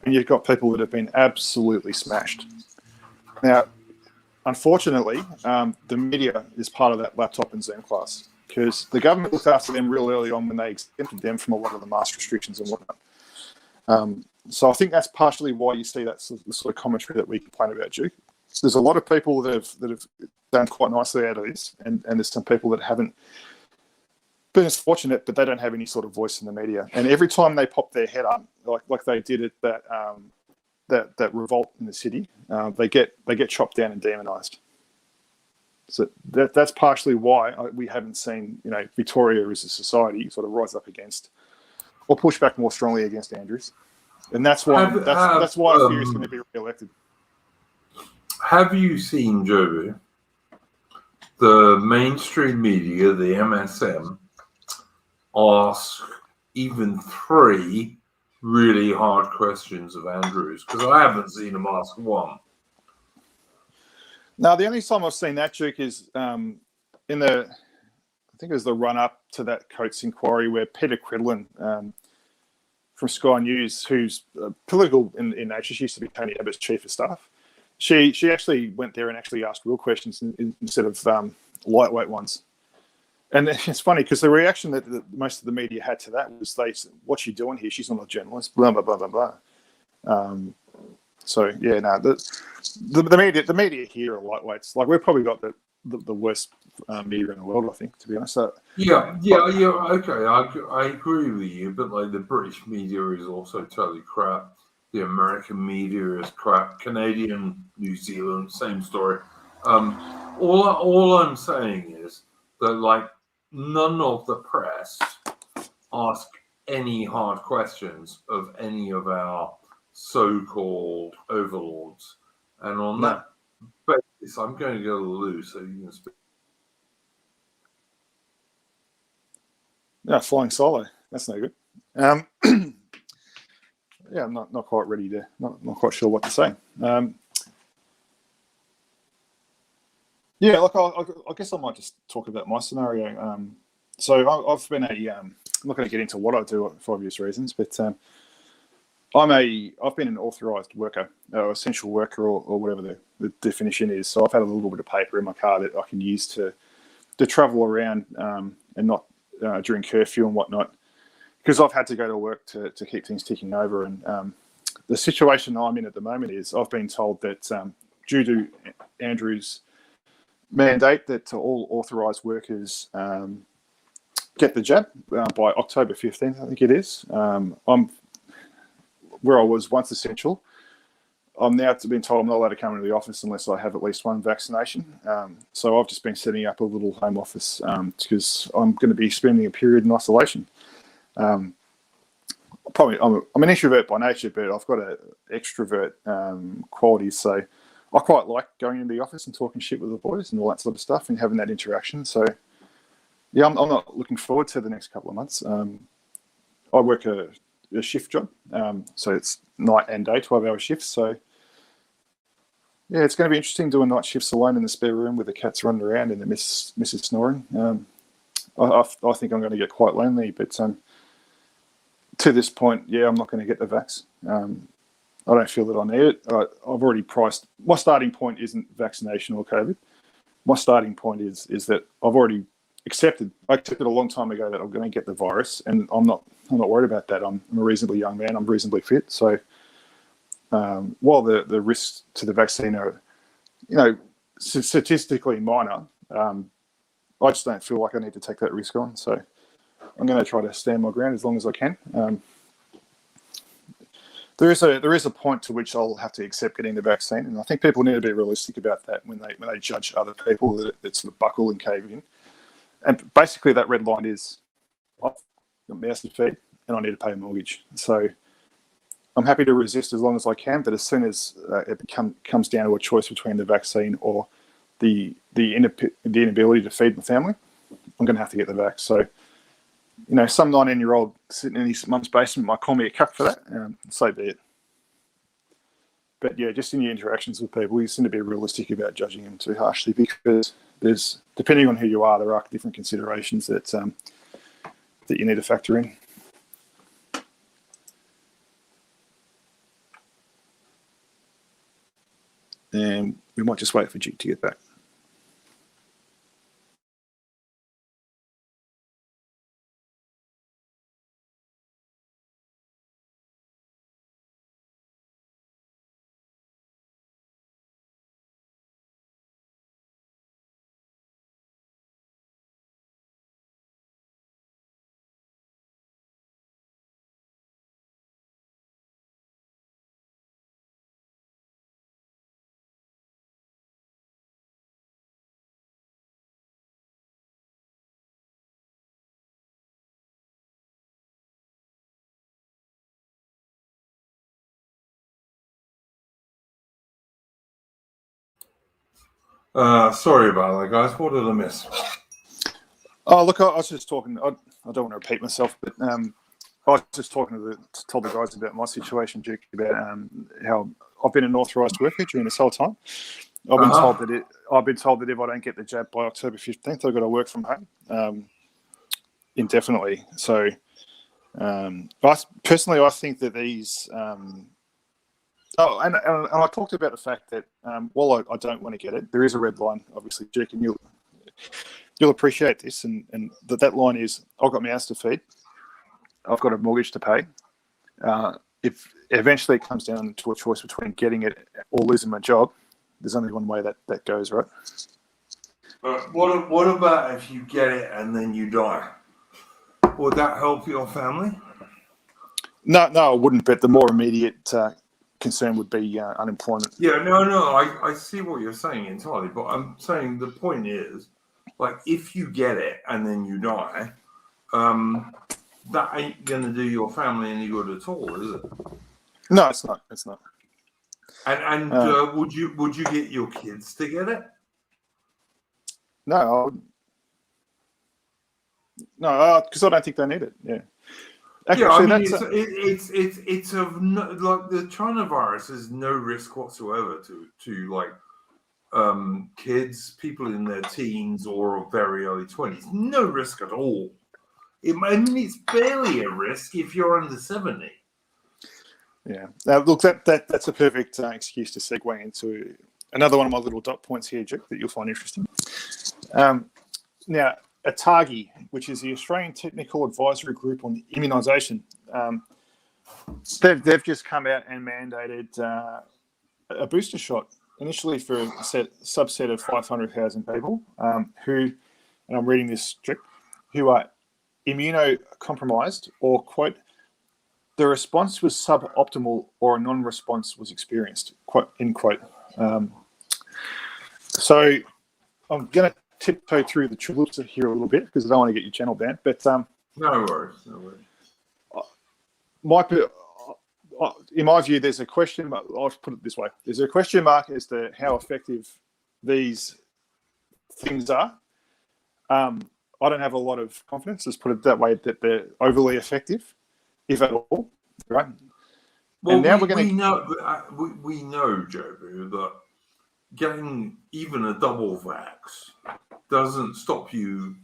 And you've got people that have been absolutely smashed. Now, unfortunately, the media is part of that laptop and Zoom class because the government looked after them real early on when they exempted them from a lot of the mask restrictions and whatnot. So I think that's partially why you see that sort of commentary that we complain about, Duke. There's a lot of people that have done quite nicely out of this, and there's some people that haven't been as fortunate, but they don't have any sort of voice in the media. And every time they pop their head up, like they did at that revolt in the city, they get chopped down and demonised. So that's partially why we haven't seen Victoria as a society sort of rise up against or push back more strongly against Andrews, and that's why that's why I fear he's going to be re-elected. Have you seen, Jobu, the mainstream media, the MSM, ask even 3 really hard questions of Andrews? Because I haven't seen him ask one. No, the only time I've seen that, Duke, is I think think it was the run-up to that Coates inquiry where Peter Cridlin from Sky News, who's political in nature, she used to be Tony Abbott's chief of staff. She actually went there and actually asked real questions instead of lightweight ones. And it's funny because the reaction that most of the media had to that was, "What's she doing here? She's not a journalist." Blah blah blah blah blah. So yeah, no, the media here are lightweights. Like, we've probably got the worst media in the world, I think, to be honest. Yeah. Okay, I agree with you, but like the British media is also totally crap. The American media is crap. Canadian, New Zealand, same story. All I'm saying is that like none of the press ask any hard questions of any of our so-called overlords, and on that basis, I'm going to go to Lou so you can speak. Yeah, flying solo. That's no good. Yeah, I'm not quite ready to, not quite sure what to say. Yeah, look, I guess I might just talk about my scenario. So I've been I'm not going to get into what I do for obvious reasons, but I've been an authorised worker, or essential worker, or whatever the definition is. So I've had a little bit of paper in my car that I can use to travel around and not during curfew and whatnot, because I've had to go to work to keep things ticking over. And the situation I'm in at the moment is I've been told that due to Andrews' mandate that all authorised workers get the jab by October 15th, I think it is. I'm where I was once essential. I'm now being told I'm not allowed to come into the office unless I have at least one vaccination. So I've just been setting up a little home office because I'm going to be spending a period in isolation. I'm an introvert by nature, but I've got an extrovert qualities. So I quite like going into the office and talking shit with the boys and all that sort of stuff and having that interaction. So yeah, I'm not looking forward to the next couple of months. I work a shift job, so it's night and day, 12-hour shifts. So yeah, it's going to be interesting doing night shifts alone in the spare room with the cats running around and the missus snoring. I think I'm going to get quite lonely, but to this point, yeah, I'm not going to get the vax. I don't feel that I need it. I've already priced. My starting point isn't vaccination or COVID. My starting point is that I've already accepted. I accepted a long time ago that I'm going to get the virus, and I'm not worried about that. I'm a reasonably young man. I'm reasonably fit. So while the risks to the vaccine are, statistically minor, I just don't feel like I need to take that risk on. So I'm going to try to stand my ground as long as I can. There is a point to which I'll have to accept getting the vaccine, and I think people need to be realistic about that when they judge other people that sort of buckle and cave in. And basically, that red line is I've got a mouth to feed and I need to pay a mortgage. So I'm happy to resist as long as I can, but as soon as it comes down to a choice between the vaccine or the inability to feed my family, I'm going to have to get the vax. So, some 19-year-old sitting in his mum's basement might call me a cuck for that. So be it. But yeah, just in your interactions with people, you seem to be realistic about judging them too harshly, because depending on who you are, there are different considerations that you need to factor in. And we might just wait for Jig to get back. Sorry about that, guys. What did I miss? Oh, look, I was just talking. I don't want to repeat myself, but I was just talking told the guys about my situation, Duke, about how I've been an authorised worker during this whole time. I've been told that if I don't get the jab by October 15th, I've got to work from home. indefinitely. So, I think that these. And I talked about the fact that while I don't want to get it, there is a red line, obviously, Jake, and you'll appreciate this, and that line is: I've got mouths to feed, I've got a mortgage to pay. If eventually it comes down to a choice between getting it or losing my job, there's only one way that goes, right? What about if you get it and then you die? Would that help your family? No, I wouldn't. But the more immediate concern would be unemployment. Yeah, no, I see what you're saying entirely, but I'm saying the point is, like, if you get it and then you die, that ain't going to do your family any good at all, is it? No, it's not. It's not. And would you get your kids to get it? No, I wouldn't. No, because I don't think they need it. Yeah. Actually, I mean, it's like the China virus is no risk whatsoever to like kids, people in their teens or very early 20s. No risk at all. I mean, it's barely a risk if you're under 70. Yeah. Look, that's a perfect excuse to segue into another one of my little dot points here, Jake, that you'll find interesting. Now, ATAGI, which is the Australian Technical Advisory Group on Immunisation, they've just come out and mandated a booster shot, initially for a subset of 500,000 people who, and I'm reading this strict, who are immunocompromised or, quote, the response was suboptimal or a non-response was experienced, quote, end quote. So I'm going to tiptoe through the tulips here a little bit because I don't want to get your channel banned. But no worries. In my view, there's a question mark. I'll put it this way: there's a question mark as to how effective these things are. I don't have a lot of confidence, let's put it that way, that they're overly effective, if at all. Right? Well, and now we know, Jobu, that getting even a double vax doesn't stop you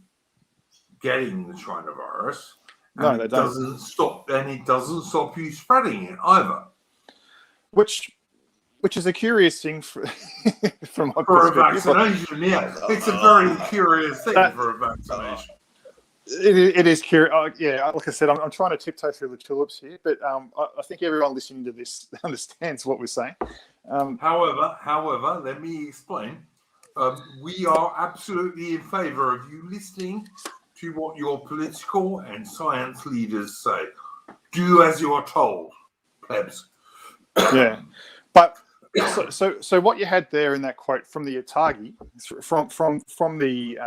getting the China virus. No, it doesn't stop you spreading it either. Which is a curious thing from my for perspective. A vaccination, yeah. It's a very curious thing for a vaccination. It is curious. Yeah, like I said, I'm trying to tiptoe through the tulips here, but I think everyone listening to this understands what we're saying. However, let me explain. We are absolutely in favour of you listening to what your political and science leaders say. Do as you are told, plebs. Yeah, but so what you had there in that quote from the ATAGI, from the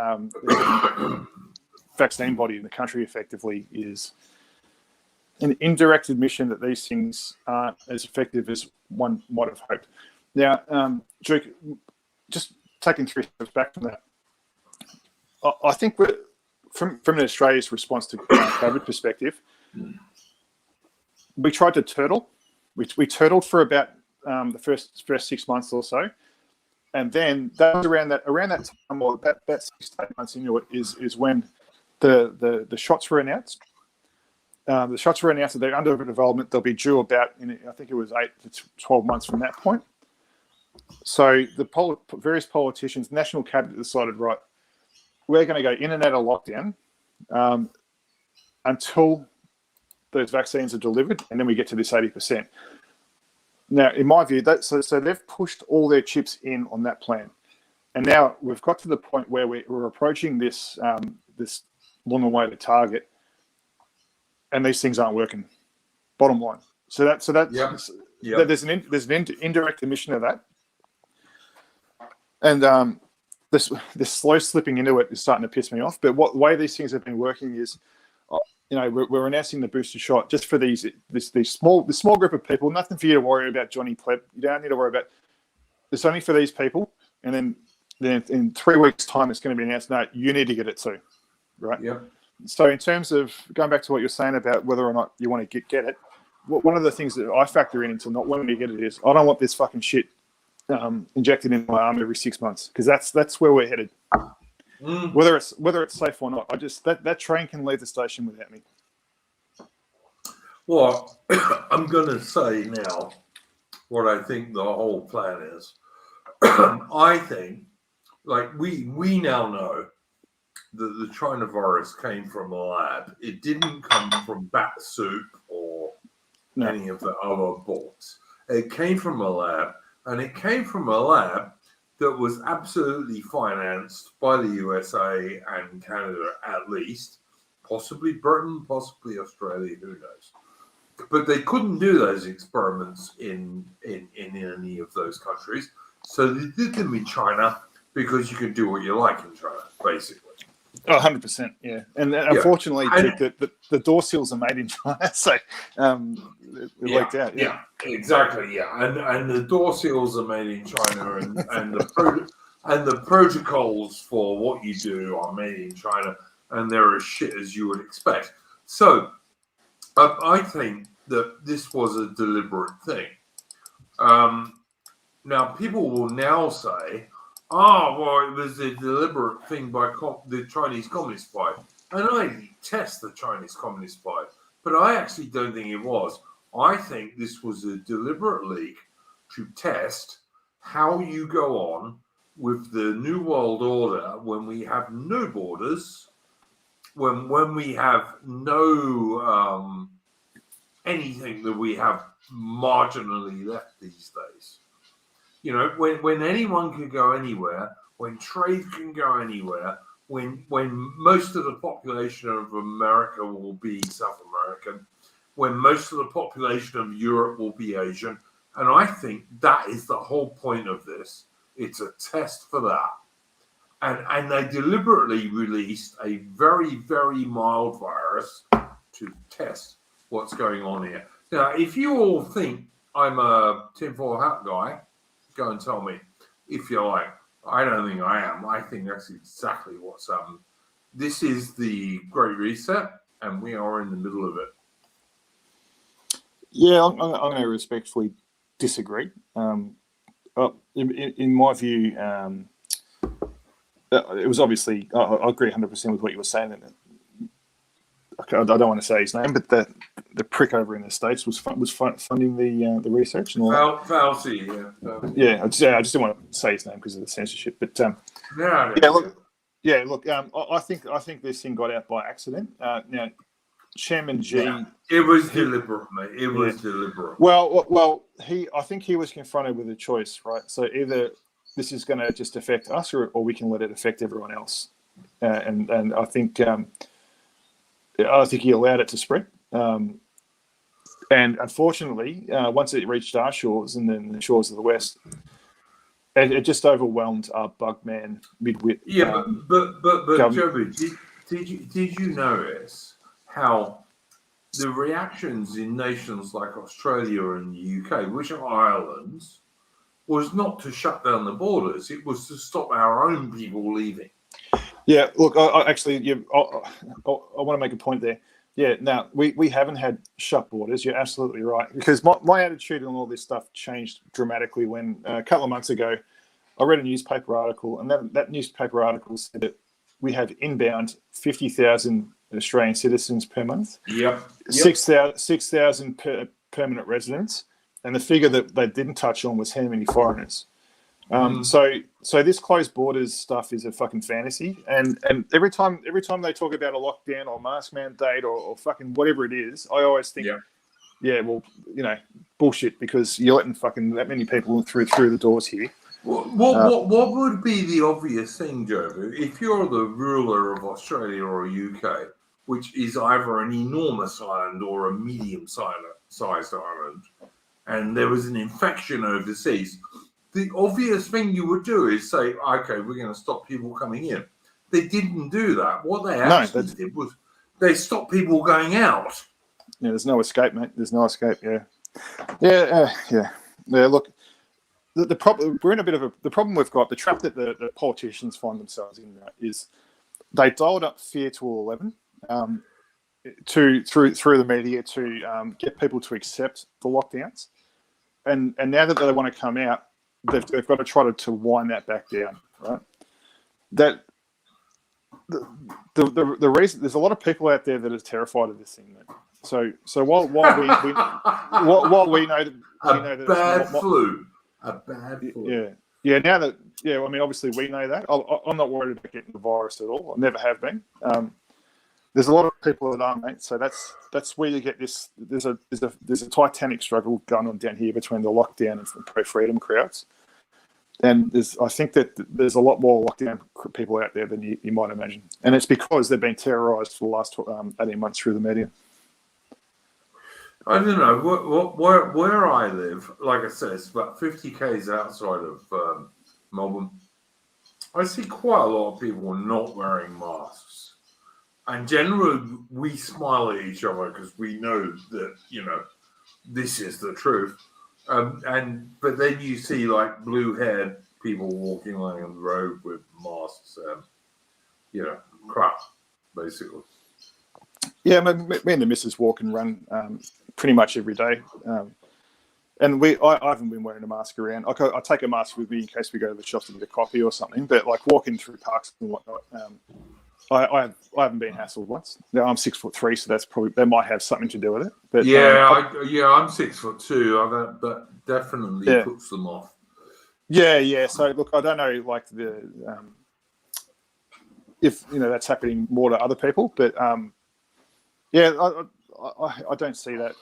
vaccine body in the country, effectively, is an indirect admission that these things aren't as effective as one might have hoped. Now, Duke, just taking 3 steps back from that, I think from Australia's response to COVID perspective, we tried to turtle. We turtled for about the first 6 months or so, and then that was around that time, or about 6 to 8 months into it, is when the shots were announced. The shots were announced that they're under development. They'll be due about, I think it was 8 to 12 months from that point. So the various politicians, national cabinet decided, right, we're going to go in and out of lockdown until those vaccines are delivered, and then we get to this 80%. Now, in my view, so they've pushed all their chips in on that plan, and now we've got to the point where we're approaching this long way to target, and these things aren't working. Bottom line. So that's there's an indirect admission of that, and this slow slipping into it is starting to piss me off. But the way these things have been working is, we're announcing the booster shot just for this small group of people. Nothing for you to worry about, Johnny Pleb. You don't need to worry about. It's only for these people, and then in 3 weeks' time, it's going to be announced. No, you need to get it too, right? Yeah. So in terms of going back to what you're saying about whether or not you want to get it, one of the things that I factor into not wanting to get it is I don't want this fucking shit injected in my arm every 6 months, because that's where we're headed. whether it's safe or not. I just that train can leave the station without me. Well, I'm going to say now what I think the whole plan is. I think, like we now know that the China virus came from a lab. It didn't come from bat soup or any of the other books. It came from a lab, and it came from a lab that was absolutely financed by the USA and Canada, at least, possibly Britain, possibly Australia, who knows. But they couldn't do those experiments in any of those countries. So they did them in China because you can do what you like in China, basically. Oh, 100%, yeah. And unfortunately, the door seals are made in China, so it leaked out. Yeah, exactly, yeah. And the door seals are made in China, and the protocols for what you do are made in China, and they're as shit as you would expect. So I think that this was a deliberate thing. Now, people will now say, well, it was a deliberate thing by the Chinese Communist Party. And I detest the Chinese Communist Party, but I actually don't think it was. I think this was a deliberate leak to test how you go on with the New World Order when we have no borders, when we have no anything that we have marginally left these days. You know, when anyone can go anywhere, when trade can go anywhere, when most of the population of America will be South American, when most of the population of Europe will be Asian. And I think that is the whole point of this. It's a test for that. And they deliberately released a very, very mild virus to test what's going on here. Now, if you all think I'm a tinfoil hat guy, go and tell me if you like. I don't think I am. I think that's exactly what's happened. This is the Great Reset, and we are in the middle of it. Yeah, I'm going to respectfully disagree. In my view, it was obviously, I agree 100% with what you were saying. I don't want to say his name, but the prick over in the States was funding the research and all that. Fauci, yeah. Yeah, I just didn't want to say his name because of the censorship. But I think this thing got out by accident. Now, Chairman G. Yeah, it was deliberate, mate. It was deliberate. Well, I think he was confronted with a choice, right? So either this is going to just affect us, or we can let it affect everyone else. And I think he allowed it to spread. And unfortunately, once it reached our shores and then the shores of the West, it just overwhelmed our bugman midwit. Yeah, but Joby, did you notice how the reactions in nations like Australia and the UK, which are islands, was not to shut down the borders; it was to stop our own people leaving. Yeah, look, I want to make a point there. Yeah, now we haven't had shut borders. You're absolutely right, because my attitude on all this stuff changed dramatically when a couple of months ago I read a newspaper article, and that newspaper article said that we have inbound 50,000 Australian citizens per month. Yep. 6,000 permanent residents, and the figure that they didn't touch on was how many foreigners. So this closed borders stuff is a fucking fantasy, and every time they talk about a lockdown or mask mandate or fucking whatever it is, I always think, well, bullshit, because you're letting fucking that many people through the doors here. What would be the obvious thing, Joe? If you're the ruler of Australia or UK, which is either an enormous island or a medium-sized island, and there was an infection overseas, the obvious thing you would do is say, okay, we're going to stop people coming in. They didn't do that. What they actually did was they stopped people going out. Yeah, there's no escape, mate. There's no escape. Yeah. Look, the problem we're in a bit of the problem we've got. The trap that the politicians find themselves in is they dialed up fear to 11 through the media to get people to accept the lockdowns, and now that they want to come out, they've got to try to wind that back down, right? That the reason there's a lot of people out there that are terrified of this thing, mate. So while we know that a bad flu. Yeah. Now that I mean, obviously we know that. I'm not worried about getting the virus at all. I never have been. There's a lot of people that are, mate. So that's where you get this. There's a titanic struggle going on down here between the lockdown and the pro-freedom crowds. And I think that there's a lot more lockdown people out there than you might imagine. And it's because they've been terrorised for the last 18 months through the media. I don't know. Where I live, like I said, it's about 50 k's outside of Melbourne. I see quite a lot of people not wearing masks. And generally, we smile at each other because we know that, this is the truth. But then you see like blue-haired people walking along the road with masks and crap, basically. Yeah, me and the missus walk and run pretty much every day, and I haven't been wearing a mask around. I take a mask with me in case we go to the shops to get a coffee or something. But like walking through parks and whatnot, I haven't been hassled once. Now I'm 6'3", so that might have something to do with it. But I'm 6'2". That definitely puts them off. Yeah. So look, I don't know, like if that's happening more to other people, but I don't see that.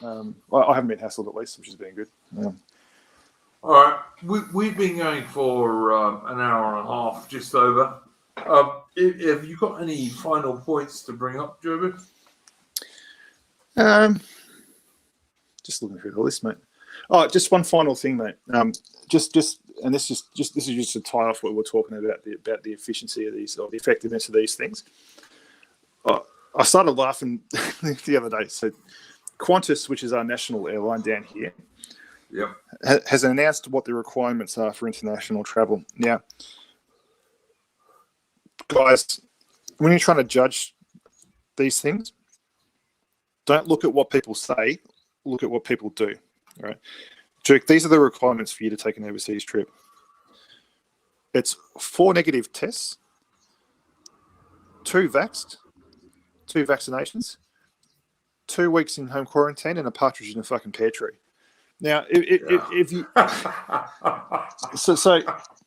I haven't been hassled at least, which has been good. All right, we've been going for an hour and a half, just over. Have you got any final points to bring up, Joby? Just looking through the list, mate. Oh, just one final thing, mate. And this is just to tie off what we're talking about the efficiency of these, or the effectiveness of these things. I started laughing the other day. So Qantas, which is our national airline down here, has announced what the requirements are for international travel. Now, guys, when you're trying to judge these things, don't look at what people say, look at what people do. All right, Duke, these are the requirements for you to take an overseas trip. It's 4 negative tests, 2 vaccinations, 2 weeks in home quarantine, and a partridge in a fucking pear tree. Now, if you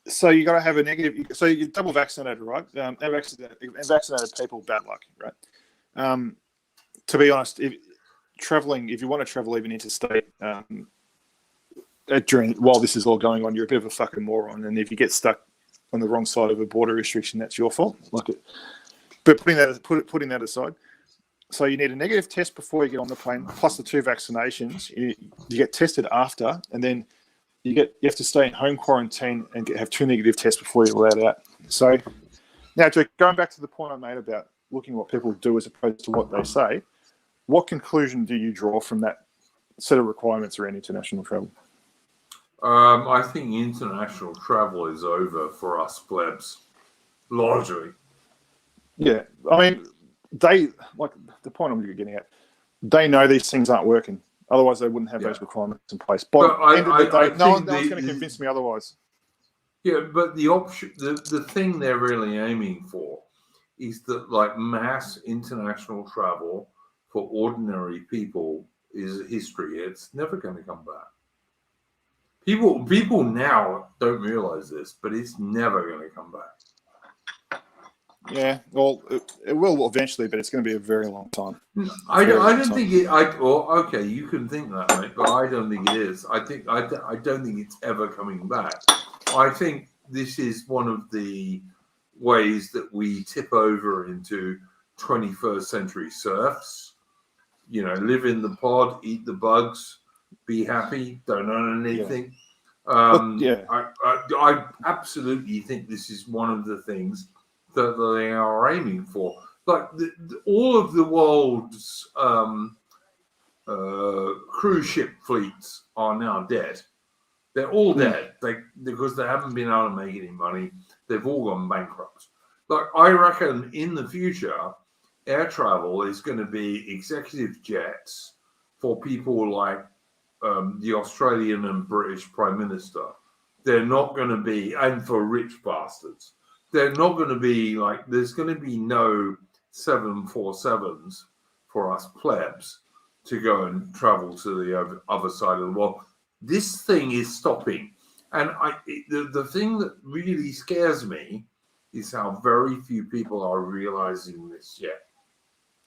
so you got to have a negative. So you're double vaccinated, right? Vaccinated people, bad luck, right? To be honest, if you want to travel even interstate while this is all going on, you're a bit of a fucking moron. And if you get stuck on the wrong side of a border restriction, that's your fault. But putting that aside, so you need a negative test before you get on the plane, plus the 2 vaccinations. You get tested after, and then you have to stay in home quarantine and have 2 negative tests before you're allowed out. So now, Jake, going back to the point I made about looking at what people do as opposed to what they say, what conclusion do you draw from that set of requirements around international travel? I think international travel is over for us plebs, largely. Yeah, I mean, the point I'm getting at, they know these things aren't working. Otherwise, they wouldn't have those requirements in place. But at the end of the day, no one's going to convince me otherwise. Yeah, but the thing they're really aiming for is that like mass international travel for ordinary people is history. It's never going to come back. People now don't realize this, but it's never going to come back. Yeah, well, it will eventually, but it's going to be a very long time. I don't think it. Okay, you can think that, mate, but I don't think it is. I don't think it's ever coming back. I think this is one of the ways that we tip over into 21st century serfs. Live in the pod, eat the bugs, be happy, don't own anything. I absolutely think this is one of the things that they are aiming for. Like all of the world's cruise ship fleets are now dead. They're all dead because they haven't been able to make any money. They've all gone bankrupt. Like I reckon in the future, air travel is going to be executive jets for people like the Australian and British Prime Minister. They're not going to be, and for rich bastards, they're not going to be like, there's going to be no 747s for us plebs to go and travel to the other side of the world. This thing is stopping. And the thing that really scares me is how very few people are realizing this yet.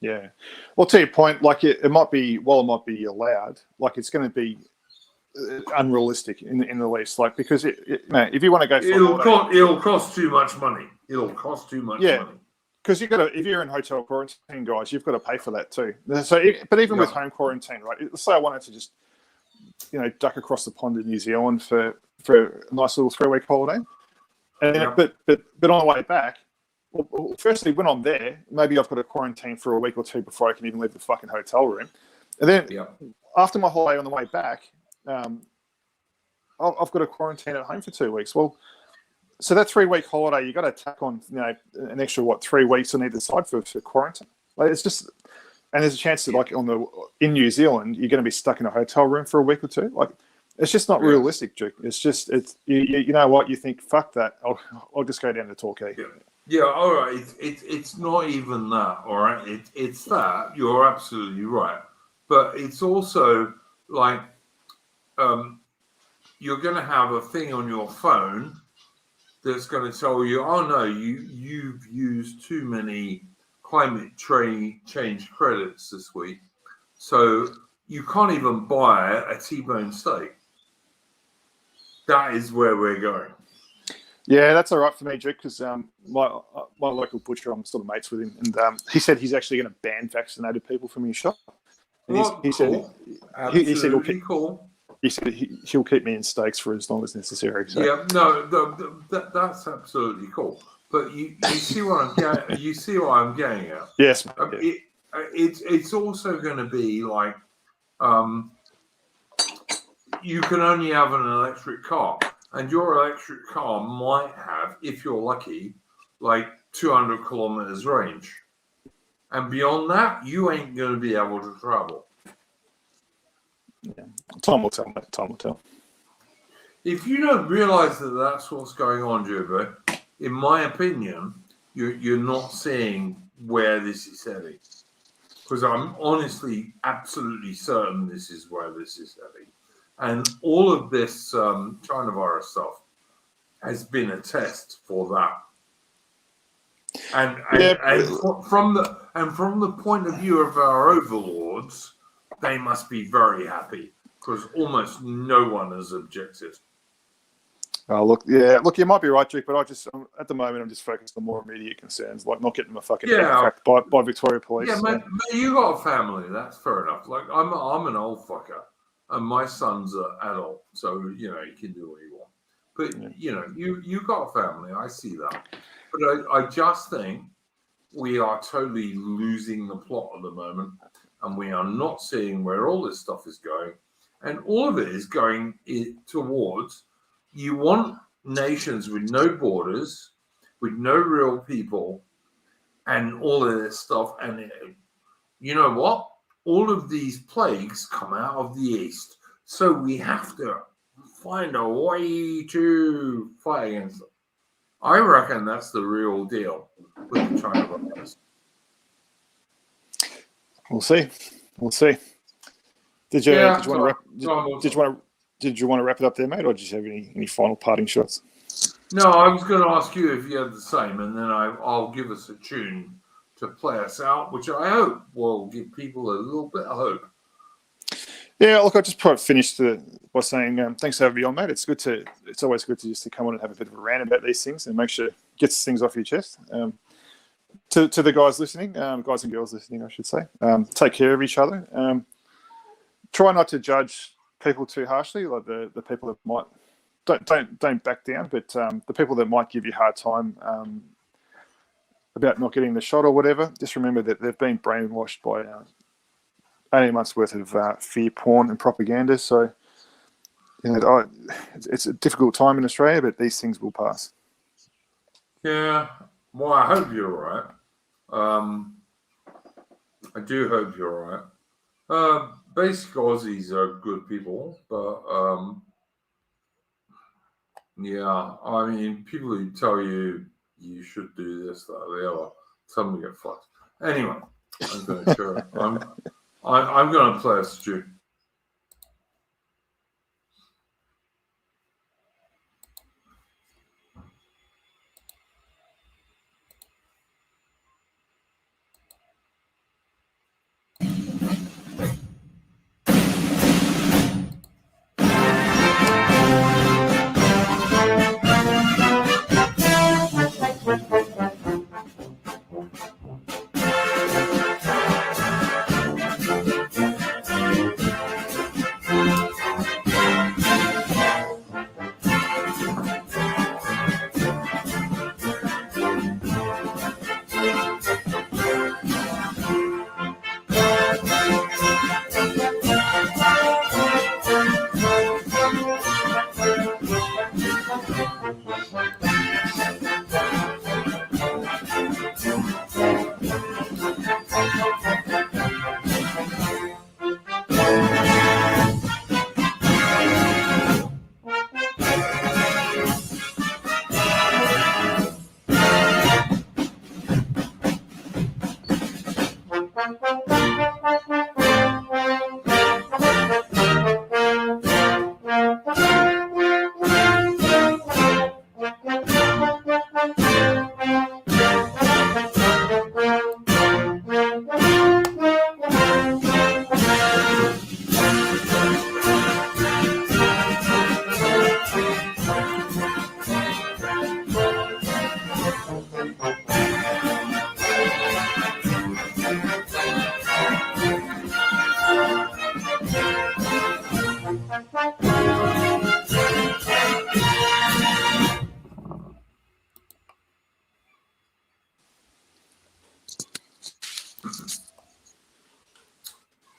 Yeah. Well, to your point, like it might be, while it might be allowed, like it's going to be unrealistic in the least. Like, because if you want to go for it'll cost too much money. It'll cost too much money. Because if you're in hotel quarantine, guys, you've got to pay for that too. So, but even with home quarantine, right? Let's say I wanted to just, duck across the pond to New Zealand for a nice little 3-week holiday, and then, but on the way back, well, firstly, when I'm there, maybe I've got to quarantine for a week or two before I can even leave the fucking hotel room, and then after my holiday on the way back, I've got to quarantine at home for 2 weeks. Well, so that 3-week holiday, you got to tack on, an extra 3 weeks on either side for quarantine. Like, it's just, and there's a chance that like in New Zealand, you're going to be stuck in a hotel room for a week or two. Like, it's just not realistic, Duke. It's just, you know what, you think, fuck that. I'll just go down to Torquay. Yeah, all right. It's not even that, all right? It's that. You're absolutely right. But it's also like you're going to have a thing on your phone that's going to tell you, oh, no, you've used too many climate change credits this week. So you can't even buy a T-bone steak. That is where we're going. Yeah, that's all right for me, Duke, because my local butcher, I'm sort of mates with him, and he said he's actually going to ban vaccinated people from his shop. And he cool. said Cool. He said he'll keep me in steaks for as long as necessary. So. Yeah, no, that's absolutely cool. But you see what I'm getting. You see what I'm getting at. Yes. It's also going to be like you can only have an electric car, and your electric car might have, if you're lucky, like 200 kilometers range, and beyond that, you ain't going to be able to travel. Yeah. Time will tell, mate. Time will tell. If you don't realize that that's what's going on, Jubber, in my opinion, you're not seeing where this is heading. Because I'm honestly, absolutely certain this is where this is heading. And all of this China virus stuff has been a test for that. And from the point of view of our overlords, they must be very happy because almost no one has objected. Oh, look, you might be right, Duke, but at the moment, I'm just focused on more immediate concerns, like not getting my fucking head cracked by Victoria Police. Yeah, mate, you got a family, that's fair enough. Like, I'm an old fucker, and my son's an adult, so, you can do what you want. But, you got a family, I see that. But I just think we are totally losing the plot at the moment, and we are not seeing where all this stuff is going. And all of it is going towards, you want nations with no borders, with no real people, and all of this stuff. And you know what? All of these plagues come out of the East. So we have to find a way to fight against them. I reckon that's the real deal with the China virus. We'll see. Did you want to wrap it up there, mate, or did you have any final parting shots? No, I was going to ask you if you had the same, and then I'll give us a tune to play us out, which I hope will give people a little bit of hope. Yeah, look, I just probably finished by saying thanks for having me on, mate. It's always good to come on and have a bit of a rant about these things and make sure it gets things off your chest. To the guys listening, guys and girls listening, I should say, take care of each other. Try not to judge people too harshly, like the people that might don't back down, but the people that might give you a hard time about not getting the shot or whatever. Just remember that they've been brainwashed by 18 months worth of fear porn and propaganda. So it's a difficult time in Australia, but these things will pass. Yeah, well, I hope you're right. I do hope you're right. Basic Aussies are good people, but yeah, I mean, people who tell you you should do this, that, or the other. Somebody get fucked. Anyway, I'm going to share. I'm going to play a stew.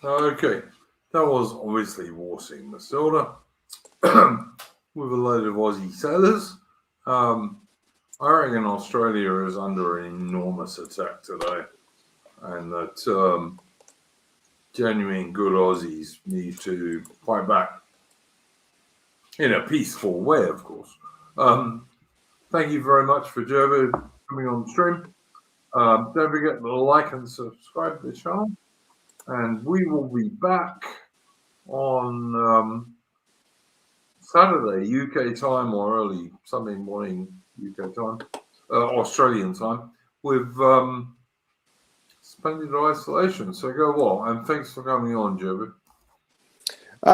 Okay, that was obviously Warsing Matilda with a load of Aussie sailors. I reckon Australia is under an enormous attack today, and that genuine good Aussies need to fight back in a peaceful way, of course. Thank you very much for Jervo coming on the stream. Don't forget to like and subscribe to the channel. And we will be back on Saturday, UK time, or early Sunday morning, UK time, Australian time, with Splendid Isolation. So go well. And thanks for coming on, Jervo.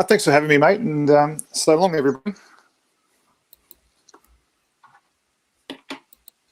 Thanks for having me, mate. And so long, everybody.